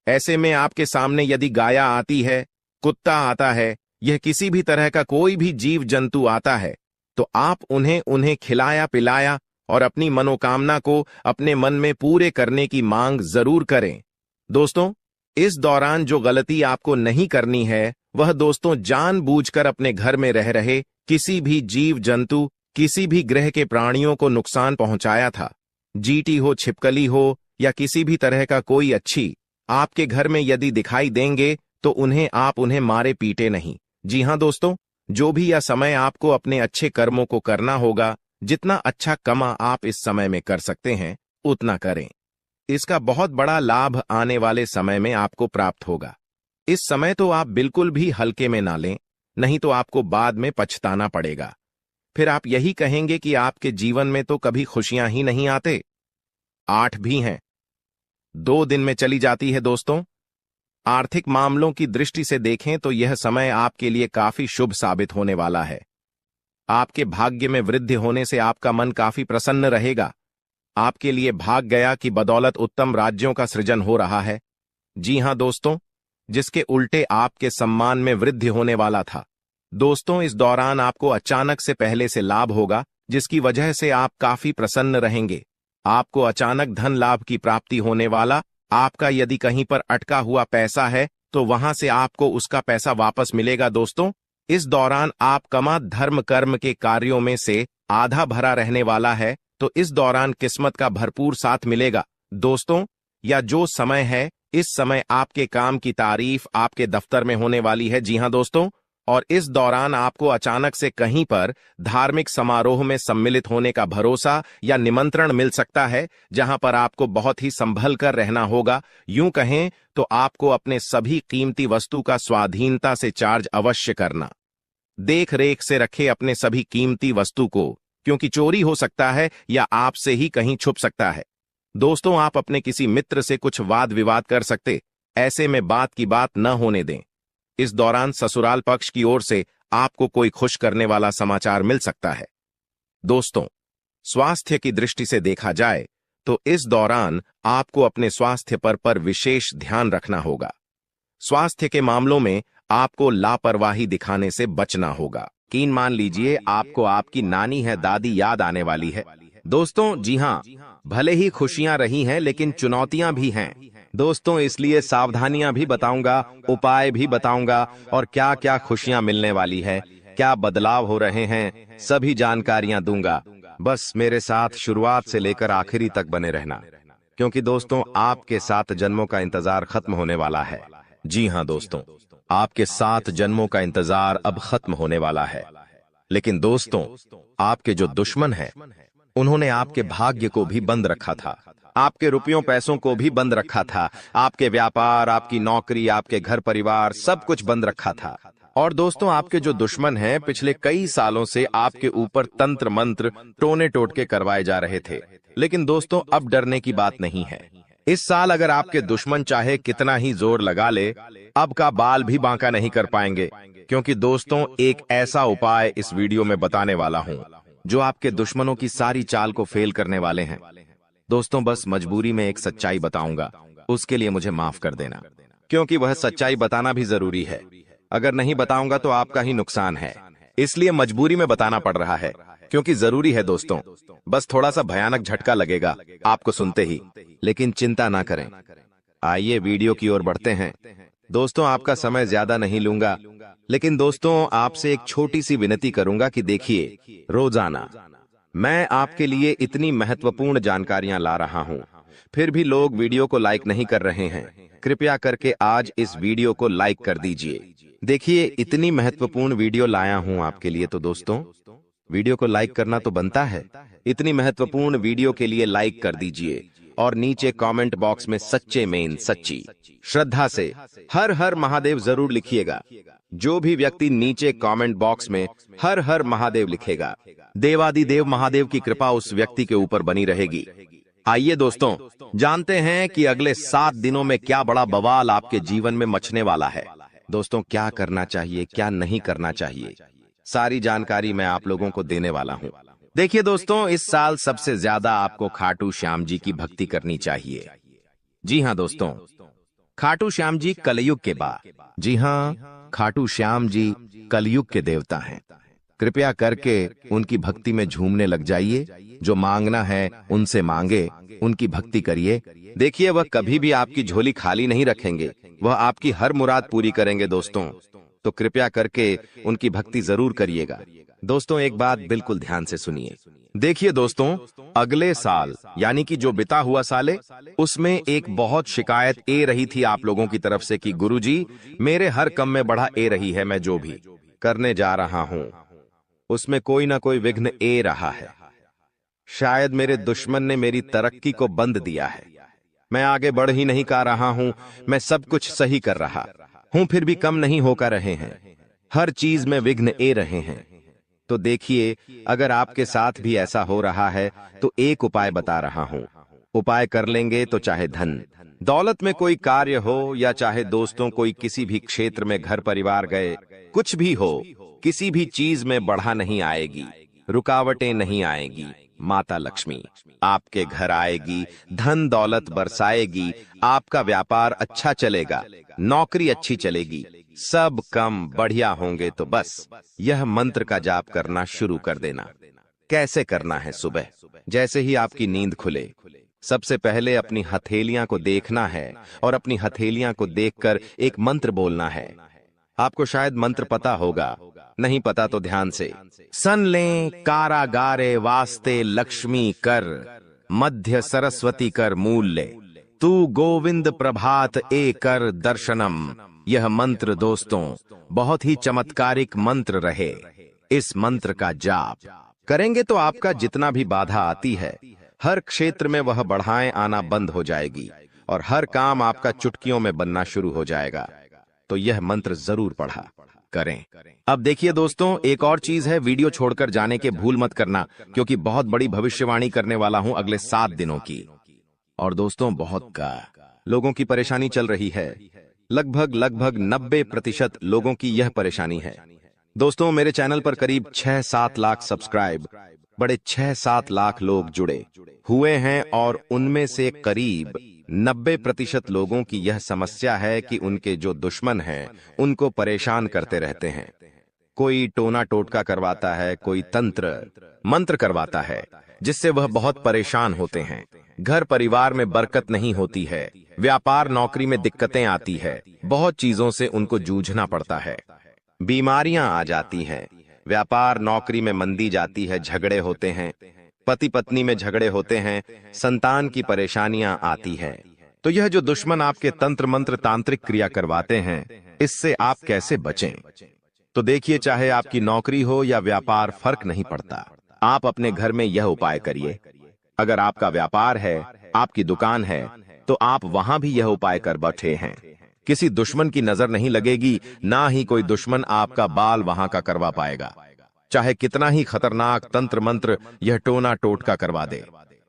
ऐसे में आपके सामने यदि गाया आती है, कुत्ता आता है, यह किसी भी तरह का कोई भी जीव जंतु आता है, तो आप उन्हें खिलाया पिलाया और अपनी मनोकामना को अपने मन में पूरे करने की मांग जरूर करें। दोस्तों इस दौरान जो गलती आपको नहीं करनी है वह दोस्तों जानबूझकर अपने घर में रह रहे किसी भी जीव जंतु, किसी भी ग्रह के प्राणियों को नुकसान पहुंचाया था, जीटी हो, छिपकली हो या किसी भी तरह का कोई अच्छी आपके घर में यदि दिखाई देंगे तो उन्हें मारे पीटे नहीं। जी हां दोस्तों, जो भी यह समय आपको अपने अच्छे कर्मों को करना होगा, जितना अच्छा कमा आप इस समय में कर सकते हैं उतना करें। इसका बहुत बड़ा लाभ आने वाले समय में आपको प्राप्त होगा। इस समय तो आप बिल्कुल भी हल्के में ना लें, नहीं तो आपको बाद में पछताना पड़ेगा। फिर आप यही कहेंगे कि आपके जीवन में तो कभी खुशियां ही नहीं आते। 8 भी हैं। 2 दिन में चली जाती है दोस्तों। आर्थिक मामलों की दृष्टि से देखें तो यह समय आपके लिए काफी शुभ साबित होने वाला है। आपके भाग्य में वृद्धि होने से आपका मन काफी प्रसन्न रहेगा। आपके लिए भाग गया कि बदौलत उत्तम राज्यों का सृजन हो रहा है। जी हां दोस्तों, जिसके उल्टे आपके सम्मान में वृद्धि होने वाला था। दोस्तों, इस दौरान आपको अचानक से पहले से लाभ होगा, जिसकी वजह से आप काफी प्रसन्न रहेंगे। आपको अचानक धन लाभ की प्राप्ति होने वाला। आपका यदि कहीं पर अटका हुआ पैसा है तो वहां से आपको उसका पैसा वापस मिलेगा। दोस्तों, इस दौरान आपका धर्म कर्म के कार्यों में से आधा भरा रहने वाला है, तो इस दौरान किस्मत का भरपूर साथ मिलेगा। दोस्तों, या जो समय है, इस समय आपके काम की तारीफ आपके दफ्तर में होने वाली है। जी हां दोस्तों, और इस दौरान आपको अचानक से कहीं पर धार्मिक समारोह में सम्मिलित होने का भरोसा या निमंत्रण मिल सकता है, जहां पर आपको बहुत ही संभल कर रहना होगा। यूं कहें तो आपको अपने सभी कीमती वस्तु का स्वाधीनता से चार्ज अवश्य करना। देख रेख से रखे अपने सभी कीमती वस्तु को, क्योंकि चोरी हो सकता है या आपसे ही कहीं छुप सकता है। दोस्तों, आप अपने किसी मित्र से कुछ वाद विवाद कर सकते, ऐसे में बात की बात न होने दें। इस दौरान ससुराल पक्ष की ओर से आपको कोई खुश करने वाला समाचार मिल सकता है। दोस्तों, स्वास्थ्य की दृष्टि से देखा जाए तो इस दौरान आपको अपने स्वास्थ्य पर विशेष ध्यान रखना होगा। स्वास्थ्य के मामलों में आपको लापरवाही दिखाने से बचना होगा। यकीन मान लीजिए आपको आपकी नानी है दादी याद आने वाली है। दोस्तों, जी हां, भले ही खुशियां रही हैं लेकिन चुनौतियां भी हैं। दोस्तों, इसलिए सावधानियां भी बताऊंगा, उपाय भी बताऊंगा और क्या क्या खुशियां मिलने वाली है, क्या बदलाव हो रहे हैं, सभी जानकारियां दूंगा। बस मेरे साथ शुरुआत से लेकर आखिरी तक बने रहना, क्योंकि दोस्तों आपके 7 जन्मों का इंतजार खत्म होने वाला है। जी हां दोस्तों, आपके 7 जन्मों का इंतजार अब खत्म होने वाला है। लेकिन दोस्तों, आपके जो दुश्मन हैं, उन्होंने आपके भाग्य को भी बंद रखा था, आपके रुपयों पैसों को भी बंद रखा था, आपके व्यापार, आपकी नौकरी, आपके घर परिवार, सब कुछ बंद रखा था। और दोस्तों, आपके जो दुश्मन हैं, पिछले कई सालों से आपके ऊपर तंत्र मंत्र टोने टोटके करवाए जा रहे थे। लेकिन दोस्तों, अब डरने की बात नहीं है। इस साल अगर आपके दुश्मन चाहे कितना ही जोर लगा ले, अब का बाल भी बांका नहीं कर पाएंगे, क्योंकि दोस्तों एक ऐसा उपाय इस वीडियो में बताने वाला हूं जो आपके दुश्मनों की सारी चाल को फेल करने वाले हैं। दोस्तों, बस मजबूरी में एक सच्चाई बताऊंगा, उसके लिए मुझे माफ कर देना, क्योंकि वह सच्चाई बताना भी जरूरी है। अगर नहीं बताऊंगा तो आपका ही नुकसान है, इसलिए मजबूरी में बताना पड़ रहा है, क्योंकि जरूरी है। दोस्तों, बस थोड़ा सा भयानक झटका लगेगा आपको सुनते ही, लेकिन चिंता ना करें। आइए वीडियो की ओर बढ़ते हैं। दोस्तों, आपका समय ज्यादा नहीं लूंगा, लेकिन दोस्तों आपसे एक छोटी सी विनती करूंगा कि देखिए, रोजाना मैं आपके लिए इतनी महत्वपूर्ण जानकारियां ला रहा हूं, फिर भी लोग वीडियो को लाइक नहीं कर रहे हैं। कृपया करके आज इस वीडियो को लाइक कर दीजिए। देखिए, इतनी महत्वपूर्ण वीडियो लाया हूं आपके लिए, तो दोस्तों वीडियो को लाइक करना तो बनता है। इतनी महत्वपूर्ण वीडियो के लिए लाइक कर दीजिए और नीचे कमेंट बॉक्स में सच्चे में सच्ची श्रद्धा से हर हर महादेव जरूर लिखिएगा। जो भी व्यक्ति नीचे कमेंट बॉक्स में हर हर महादेव लिखेगा, देवादिदेव महादेव की कृपा उस व्यक्ति के ऊपर बनी रहेगी। आइए दोस्तों, जानते हैं कि अगले 7 दिनों में क्या बड़ा बवाल आपके जीवन में मचने वाला है। दोस्तों, क्या करना चाहिए, क्या नहीं करना चाहिए, सारी जानकारी मैं आप लोगों को देने वाला हूं। देखिए दोस्तों, इस साल सबसे ज्यादा आपको खाटू श्याम जी की भक्ति करनी चाहिए। जी हां दोस्तों, खाटू श्याम जी कलयुग के बाद, जी हां, खाटू श्याम जी कलयुग के देवता हैं। कृपया करके उनकी भक्ति में झूमने लग जाइए। जो मांगना है उनसे मांगे, उनकी भक्ति करिए। देखिए, वह कभी भी आपकी झोली खाली नहीं रखेंगे, वह आपकी हर मुराद पूरी करेंगे। दोस्तों, तो कृपया करके उनकी भक्ति जरूर करिएगा। दोस्तों, एक बात बिल्कुल ध्यान से सुनिए। देखिए दोस्तों, अगले साल यानी कि जो बिता हुआ साल है, उसमें एक बहुत शिकायत ए रही थी आप लोगों की तरफ से कि गुरुजी, मेरे हर काम में बढ़ा ए रही है, मैं जो भी करने जा रहा हूं उसमें कोई ना कोई विघ्न ए रहा है। शायद मेरे दुश्मन ने मेरी तरक्की को बंद दिया है, मैं आगे बढ़ ही नहीं पा रहा हूं, मैं सब कुछ सही कर रहा हूं फिर भी कम नहीं होकर रहे हैं, हर चीज में विघ्न ए रहे हैं। तो देखिए, अगर आपके साथ भी ऐसा हो रहा है तो एक उपाय बता रहा हूं। उपाय कर लेंगे तो चाहे धन दौलत में कोई कार्य हो या चाहे दोस्तों कोई किसी भी क्षेत्र में घर परिवार गए, कुछ भी हो, किसी भी चीज में बढ़ा नहीं आएगी, रुकावटें नहीं आएगी। माता लक्ष्मी आपके घर आएगी, धन दौलत बरसाएगी, आपका व्यापार अच्छा चलेगा, नौकरी अच्छी चलेगी, सब कम बढ़िया होंगे। तो बस यह मंत्र का जाप करना शुरू कर देना। कैसे करना है? सुबह जैसे ही आपकी नींद खुले, सबसे पहले अपनी हथेलियां को देखना है और अपनी हथेलियां को देखकर एक मंत्र बोलना है। आपको शायद मंत्र पता होगा, नहीं पता तो ध्यान से। सन लें कारागारे वास्ते लक्ष्मी कर, मध्य सरस्वती कर मूल ले, तू गोविंद प्रभात ए कर दर्शनम। यह मंत्र दोस्तों बहुत ही चमत्कारिक मंत्र रहे। इस मंत्र का जाप करेंगे तो आपका जितना भी बाधा आती है, हर क्षेत्र में वह बढ़ाएं आना बंद हो जाएगी और हर काम आपका चुटकियों में बनना शुरू हो जाएगा। तो यह मंत्र जरूर पढ़ा करें। अब देखिए दोस्तों, एक और चीज है, वीडियो छोड़कर जाने के भूल मत करना, क्योंकि बहुत बड़ी भविष्यवाणी करने वाला हूं अगले 7 दिनों की। और दोस्तों बहुत का लोगों की परेशानी चल रही है, लगभग 90% लोगों की यह परेशानी है। दोस्तों मेरे चैनल पर करीब 6-7 लाख सब्सक्राइब, बड़े 6-7 लाख लोग जुड़े हुए हैं और उनमें से करीब 90% लोगों की यह समस्या है कि उनके जो दुश्मन हैं उनको परेशान करते रहते हैं। कोई टोना टोटका करवाता है, कोई तंत्र मंत्र करवाता है, जिससे वह बहुत परेशान होते हैं। घर परिवार में बरकत नहीं होती है, व्यापार नौकरी में दिक्कतें आती है, बहुत चीजों से उनको जूझना पड़ता है, बीमारियां आ जाती हैं, व्यापार नौकरी में मंदी जाती है, झगड़े होते हैं, पति पत्नी में झगड़े होते हैं, संतान की परेशानियां आती है। तो यह जो दुश्मन आपके तंत्र मंत्र तांत्रिक क्रिया करवाते हैं, इससे आप कैसे बचें? तो देखिए, चाहे आपकी नौकरी हो या व्यापार, फर्क नहीं पड़ता, आप अपने घर में यह उपाय करिए। अगर आपका व्यापार है, आपकी दुकान है, तो आप वहां भी यह उपाय कर बैठे हैं। किसी दुश्मन की नजर नहीं लगेगी, ना ही कोई दुश्मन आपका बाल वहां का करवा पाएगा, चाहे कितना ही खतरनाक तंत्र मंत्र यह टोना टोटका करवा दे।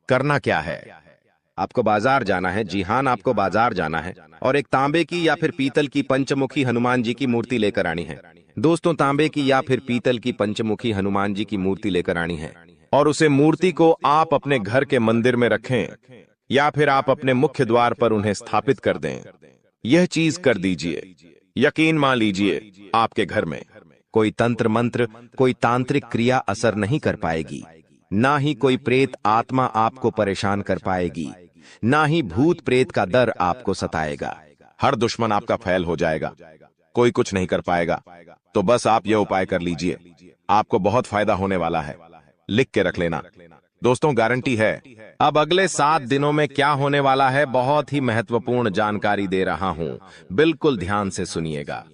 करना क्या है? आपको बाजार जाना है। जी हां, आपको बाजार जाना है और एक तांबे की या फिर पीतल की पंचमुखी हनुमान जी की मूर्ति लेकर आनी है। दोस्तों तांबे की या फिर पीतल की पंचमुखी हनुमान जी की मूर्ति लेकर आनी है और उसे मूर्ति को आप अपने घर के मंदिर में रखें या फिर आप अपने मुख्य द्वार पर उन्हें स्थापित कर दें। यह चीज कर दीजिए, यकीन मान लीजिए आपके घर में कोई तंत्र मंत्र, कोई तांत्रिक क्रिया असर नहीं कर पाएगी, ना ही कोई प्रेत आत्मा आपको परेशान कर पाएगी, ना ही भूत प्रेत का डर आपको सताएगा। हर दुश्मन आपका फैल हो जाएगा, कोई कुछ नहीं कर पाएगा। तो बस आप यह उपाय कर लीजिए, आपको बहुत फायदा होने वाला है। लिख के रख लेना दोस्तों, गारंटी है। अब अगले 7 दिनों में क्या होने वाला है, बहुत ही महत्वपूर्ण जानकारी दे रहा हूं, बिल्कुल ध्यान से सुनिएगा।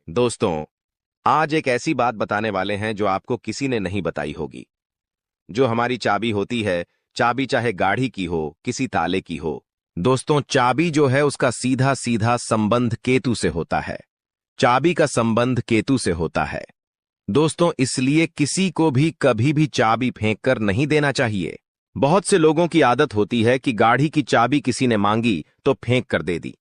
दोस्तों आज एक ऐसी बात बताने वाले हैं जो आपको किसी ने नहीं बताई होगी। जो हमारी चाबी होती है, चाबी चाहे गाड़ी की हो, किसी ताले की हो, दोस्तों चाबी जो है उसका सीधा सीधा संबंध केतु से होता है। चाबी का संबंध केतु से होता है दोस्तों, इसलिए किसी को भी कभी भी चाबी फेंक कर नहीं देना चाहिए। बहुत से लोगों की आदत होती है कि गाड़ी की चाबी किसी ने मांगी तो फेंक कर दे दी,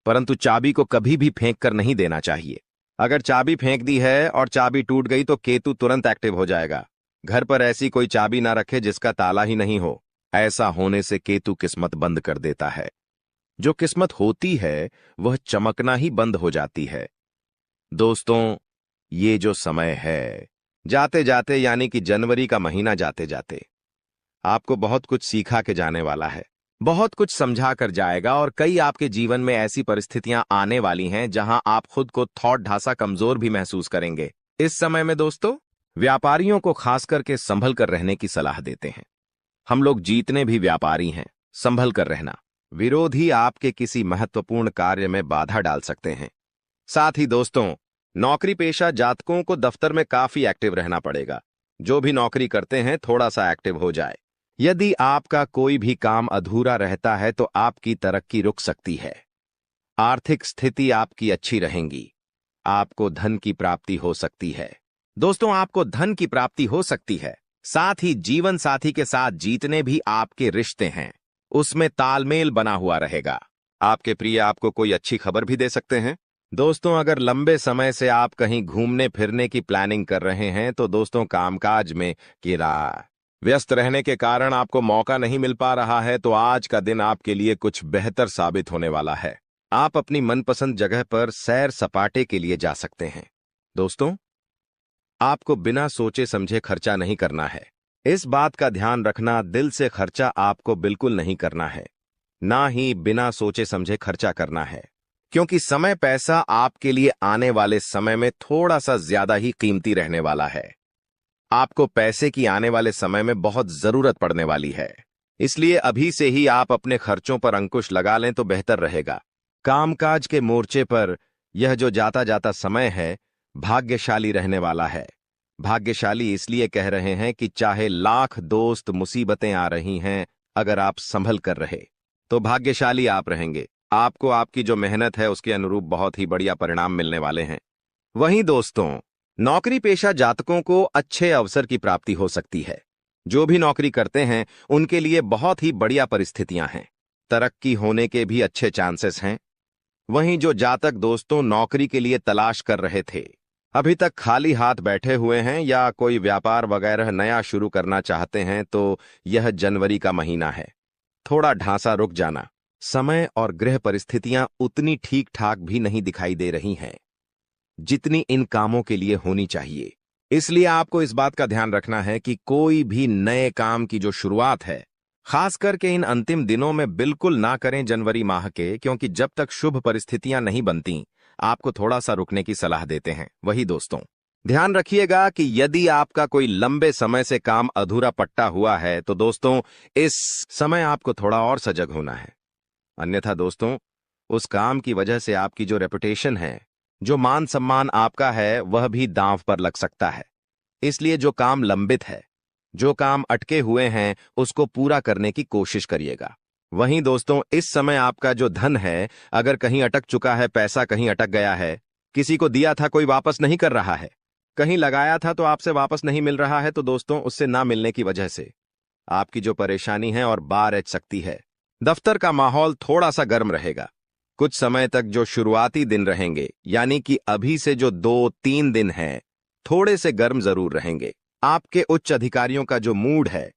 परंतु चाबी को कभी भी फेंक कर नहीं देना चाहिए। अगर चाबी फेंक दी है और चाबी टूट गई तो केतु तुरंत एक्टिव हो जाएगा। घर पर ऐसी कोई चाबी ना रखे जिसका ताला ही नहीं हो, ऐसा होने से केतु किस्मत बंद कर देता है। जो किस्मत होती है वह चमकना ही बंद हो जाती है। दोस्तों ये जो समय है, जाते जाते यानी कि जनवरी का महीना जाते जाते आपको बहुत कुछ सिखा के जाने वाला है, बहुत कुछ समझा कर जाएगा और कई आपके जीवन में ऐसी परिस्थितियां आने वाली हैं जहां आप खुद को थोड़ा ढासा कमजोर भी महसूस करेंगे। इस समय में दोस्तों व्यापारियों को खास करके संभल कर रहने की सलाह देते हैं। हम लोग जीतने भी व्यापारी हैं, संभल कर रहना। विरोधी आपके किसी महत्वपूर्ण कार्य में बाधा डाल सकते हैं। साथ ही दोस्तों नौकरी पेशा जातकों को दफ्तर में काफी एक्टिव रहना पड़ेगा। जो भी नौकरी करते हैं थोड़ा सा एक्टिव हो जाए। यदि आपका कोई भी काम अधूरा रहता है तो आपकी तरक्की रुक सकती है। आर्थिक स्थिति आपकी अच्छी रहेगी, आपको धन की प्राप्ति हो सकती है। दोस्तों आपको धन की प्राप्ति हो सकती है, साथ ही जीवन साथी के साथ जीतने भी आपके रिश्ते हैं। उसमें तालमेल बना हुआ रहेगा। आपके प्रिय आपको कोई अच्छी खबर भी दे सकते हैं। दोस्तों, अगर लंबे समय से आप कहीं घूमने फिरने की प्लानिंग कर रहे हैं तो दोस्तों कामकाज में कीड़ा व्यस्त रहने के कारण आपको मौका नहीं मिल पा रहा है, तो आज का दिन आपके लिए कुछ बेहतर साबित होने वाला है। आप अपनी मनपसंद जगह पर सैर सपाटे के लिए जा सकते हैं। दोस्तों, आपको बिना सोचे समझे खर्चा नहीं करना है। इस बात का ध्यान रखना, दिल से खर्चा आपको बिल्कुल नहीं करना है, ना ही बिना सोचे समझे खर्चा करना है, क्योंकि समय पैसा आपके लिए आने वाले समय में थोड़ा सा ज्यादा ही कीमती रहने वाला है। आपको पैसे की आने वाले समय में बहुत जरूरत पड़ने वाली है, इसलिए अभी से ही आप अपने खर्चों पर अंकुश लगा लें तो बेहतर रहेगा। कामकाज के मोर्चे पर यह जो जाता जाता समय है भाग्यशाली रहने वाला है। भाग्यशाली इसलिए कह रहे हैं कि चाहे लाख दोस्त मुसीबतें आ रही हैं, अगर आप संभल कर रहे तो भाग्यशाली आप रहेंगे। आपको आपकी जो मेहनत है उसके अनुरूप बहुत ही बढ़िया परिणाम मिलने वाले हैं। वहीं दोस्तों, नौकरी पेशा जातकों को अच्छे अवसर की प्राप्ति हो सकती है। जो भी नौकरी करते हैं उनके लिए बहुत ही बढ़िया परिस्थितियां हैं, तरक्की होने के भी अच्छे चांसेस हैं। वहीं जो जातक दोस्तों नौकरी के लिए तलाश कर रहे थे, अभी तक खाली हाथ बैठे हुए हैं या कोई व्यापार वगैरह नया शुरू करना चाहते हैं, तो यह जनवरी का महीना है। थोड़ा ढांसा रुक जाना। समय और गृह परिस्थितियां उतनी ठीक ठाक भी नहीं दिखाई दे रही हैं जितनी इन कामों के लिए होनी चाहिए। इसलिए आपको इस बात का ध्यान रखना है कि कोई भी नए काम की जो शुरुआत है, खास करके इन अंतिम दिनों में बिल्कुल ना करें जनवरी माह के, क्योंकि जब तक शुभ परिस्थितियां नहीं बनती आपको थोड़ा सा रुकने की सलाह देते हैं। वही दोस्तों, ध्यान रखिएगा कि यदि आपका कोई लंबे समय से काम अधूरा पट्टा हुआ है तो दोस्तों इस समय आपको थोड़ा और सजग होना है। अन्यथा दोस्तों, उस काम की वजह से आपकी जो रेपुटेशन है, जो मान सम्मान आपका है, वह भी दांव पर लग सकता है। इसलिए जो काम लंबित है, जो काम अटके हुए हैं, उसको पूरा करने की कोशिश करिएगा। वहीं दोस्तों, इस समय आपका जो धन है, अगर कहीं अटक चुका है, पैसा कहीं अटक गया है, किसी को दिया था कोई वापस नहीं कर रहा है, कहीं लगाया था तो आपसे वापस नहीं मिल रहा है, तो दोस्तों उससे ना मिलने की वजह से आपकी जो परेशानी है और बार एच सकती है। दफ्तर का माहौल थोड़ा सा गर्म रहेगा। कुछ समय तक जो शुरुआती दिन रहेंगे, यानी कि अभी से जो 2-3 दिन हैं, थोड़े से गर्म जरूर रहेंगे। आपके उच्च अधिकारियों का जो मूड है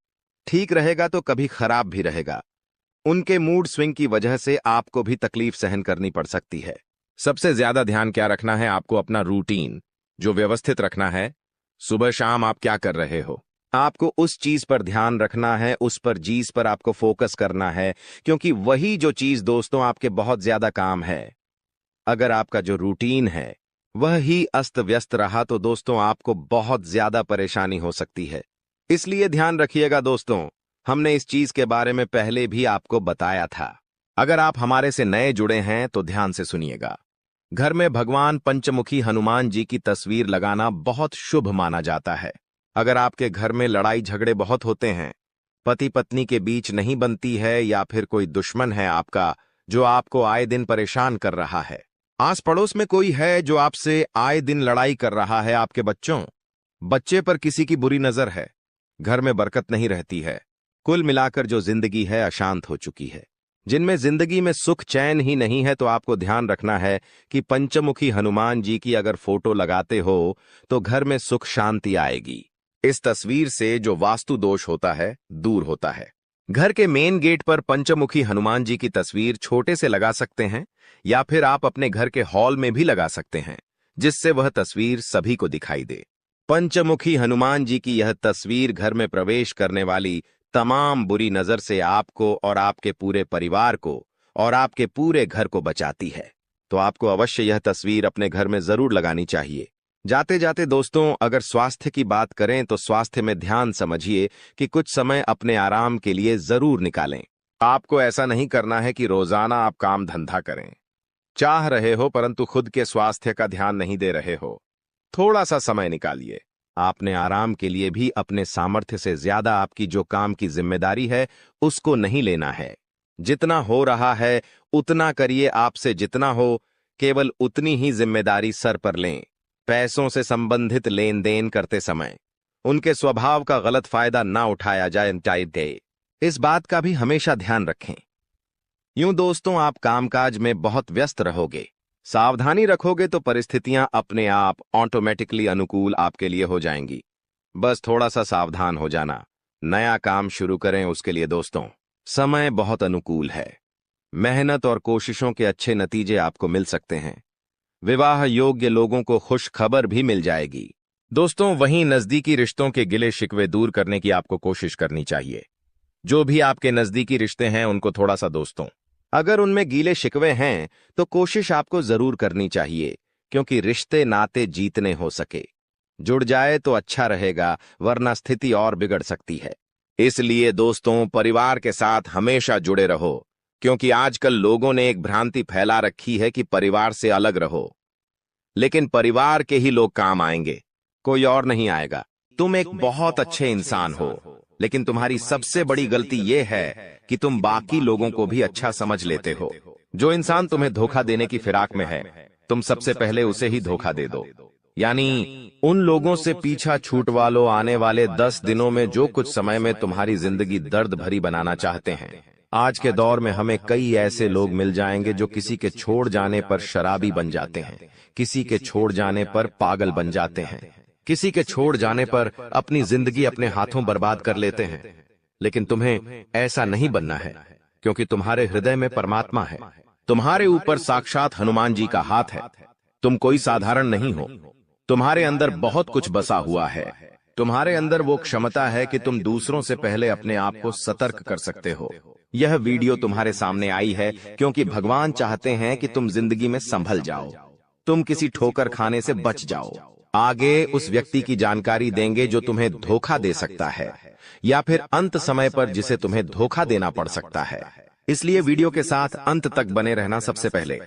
ठीक रहेगा तो कभी खराब भी रहेगा। उनके मूड स्विंग की वजह से आपको भी तकलीफ सहन करनी पड़ सकती है। सबसे ज्यादा ध्यान क्या रखना है, आपको अपना रूटीन जो व्यवस्थित रखना है। सुबह शाम आप क्या कर रहे हो, आपको उस चीज पर ध्यान रखना है, उस पर चीज पर आपको फोकस करना है, क्योंकि वही जो चीज दोस्तों आपके बहुत ज्यादा काम है। अगर आपका जो रूटीन है वह ही अस्त व्यस्त रहा तो दोस्तों आपको बहुत ज्यादा परेशानी हो सकती है। इसलिए ध्यान रखिएगा दोस्तों, हमने इस चीज के बारे में पहले भी आपको बताया था। अगर आप हमारे से नए जुड़े हैं तो ध्यान से सुनिएगा। घर में भगवान पंचमुखी हनुमान जी की तस्वीर लगाना बहुत शुभ माना जाता है। अगर आपके घर में लड़ाई झगड़े बहुत होते हैं, पति पत्नी के बीच नहीं बनती है, या फिर कोई दुश्मन है आपका जो आपको आए दिन परेशान कर रहा है, आस पड़ोस में कोई है जो आपसे आए दिन लड़ाई कर रहा है, आपके बच्चे पर किसी की बुरी नजर है, घर में बरकत नहीं रहती है, कुल मिलाकर जो जिंदगी है अशांत हो चुकी है, जिनमें जिंदगी में सुख चैन ही नहीं है, तो आपको ध्यान रखना है कि पंचमुखी हनुमान जी की अगर फोटो लगाते हो तो घर में सुख शांति आएगी। इस तस्वीर से जो वास्तु दोष होता है दूर होता है। घर के मेन गेट पर पंचमुखी हनुमान जी की तस्वीर छोटे से लगा सकते हैं, या फिर आप अपने घर के हॉल में भी लगा सकते हैं, जिससे वह तस्वीर सभी को दिखाई दे। पंचमुखी हनुमान जी की यह तस्वीर घर में प्रवेश करने वाली तमाम बुरी नजर से आपको और आपके पूरे परिवार को और आपके पूरे घर को बचाती है। तो आपको अवश्य यह तस्वीर अपने घर में जरूर लगानी चाहिए। जाते जाते दोस्तों, अगर स्वास्थ्य की बात करें तो स्वास्थ्य में ध्यान समझिए कि कुछ समय अपने आराम के लिए जरूर निकालें। आपको ऐसा नहीं करना है कि रोजाना आप काम धंधा करें, चाह रहे हो परंतु खुद के स्वास्थ्य का ध्यान नहीं दे रहे हो। थोड़ा सा समय निकालिए। आपने आराम के लिए भी अपने सामर्थ्य से ज्यादा आपकी जो काम की जिम्मेदारी है उसको नहीं लेना है। जितना हो रहा है उतना करिए, आपसे जितना हो केवल उतनी ही जिम्मेदारी सर पर लें। पैसों से संबंधित लेन देन करते समय उनके स्वभाव का गलत फायदा ना उठाया जाए। इस बात का भी हमेशा ध्यान रखें। यूं दोस्तों, आप कामकाज में बहुत व्यस्त रहोगे। सावधानी रखोगे तो परिस्थितियां अपने आप ऑटोमेटिकली अनुकूल आपके लिए हो जाएंगी। बस थोड़ा सा सावधान हो जाना। नया काम शुरू करें उसके लिए दोस्तों समय बहुत अनुकूल है। मेहनत और कोशिशों के अच्छे नतीजे आपको मिल सकते हैं। विवाह योग्य लोगों को खुश खबर भी मिल जाएगी। दोस्तों, वहीं नजदीकी रिश्तों के गिले शिकवे दूर करने की आपको कोशिश करनी चाहिए। जो भी आपके नजदीकी रिश्ते हैं उनको थोड़ा सा दोस्तों, अगर उनमें गीले शिकवे हैं तो कोशिश आपको जरूर करनी चाहिए, क्योंकि रिश्ते नाते जीतने हो सके। जुड़ जाए तो अच्छा रहेगा, वरना स्थिति और बिगड़ सकती है। इसलिए दोस्तों, परिवार के साथ हमेशा जुड़े रहो, क्योंकि आजकल लोगों ने एक भ्रांति फैला रखी है कि परिवार से अलग रहो। लेकिन परिवार के ही लोग काम आएंगे, कोई और नहीं आएगा। तुम एक बहुत अच्छे इंसान हो, लेकिन तुम्हारी सबसे बड़ी गलती यह है कि तुम बाकी लोगों को भी अच्छा समझ लेते हो। जो इंसान तुम्हें धोखा देने की फिराक में है, तुम सबसे पहले उसे ही धोखा दे दो। यानी उन लोगों से पीछा छूटवा लो। आने वाले 10 दिनों में जो कुछ समय में तुम्हारी जिंदगी दर्द भरी बनाना चाहते हैं। आज के दौर में हमें कई ऐसे लोग मिल जाएंगे जो किसी के छोड़ जाने पर शराबी बन जाते हैं, किसी के छोड़ जाने पर पागल बन जाते हैं, किसी के छोड़ जाने पर अपनी जिंदगी अपने हाथों बर्बाद कर लेते हैं। लेकिन तुम्हें ऐसा नहीं बनना है, क्योंकि तुम्हारे हृदय में परमात्मा है। तुम्हारे ऊपर साक्षात हनुमान जी का हाथ है। तुम कोई साधारण नहीं हो। तुम्हारे अंदर बहुत कुछ बसा हुआ है। तुम्हारे अंदर वो क्षमता है कि तुम दूसरों से पहले अपने आप को सतर्क कर सकते हो। यह वीडियो तुम्हारे सामने आई है क्योंकि भगवान चाहते हैं कि तुम जिंदगी में संभल जाओ, तुम किसी ठोकर खाने से बच जाओ। आगे उस व्यक्ति की जानकारी देंगे जो तुम्हें धोखा दे सकता है, या फिर अंत समय पर जिसे तुम्हें धोखा देना पड़ सकता है। इसलिए वीडियो के साथ अंत तक बने रहना। सबसे पहले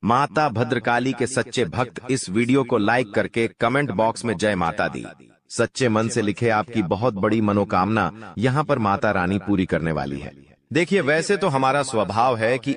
माता भद्रकाली के सच्चे भक्त इस वीडियो को लाइक करके कमेंट बॉक्स में जय माता दी सच्चे मन से लिखे। आपकी बहुत बड़ी मनोकामना यहाँ पर माता रानी पूरी करने वाली है। देखिए, वैसे तो हमारा स्वभाव है कि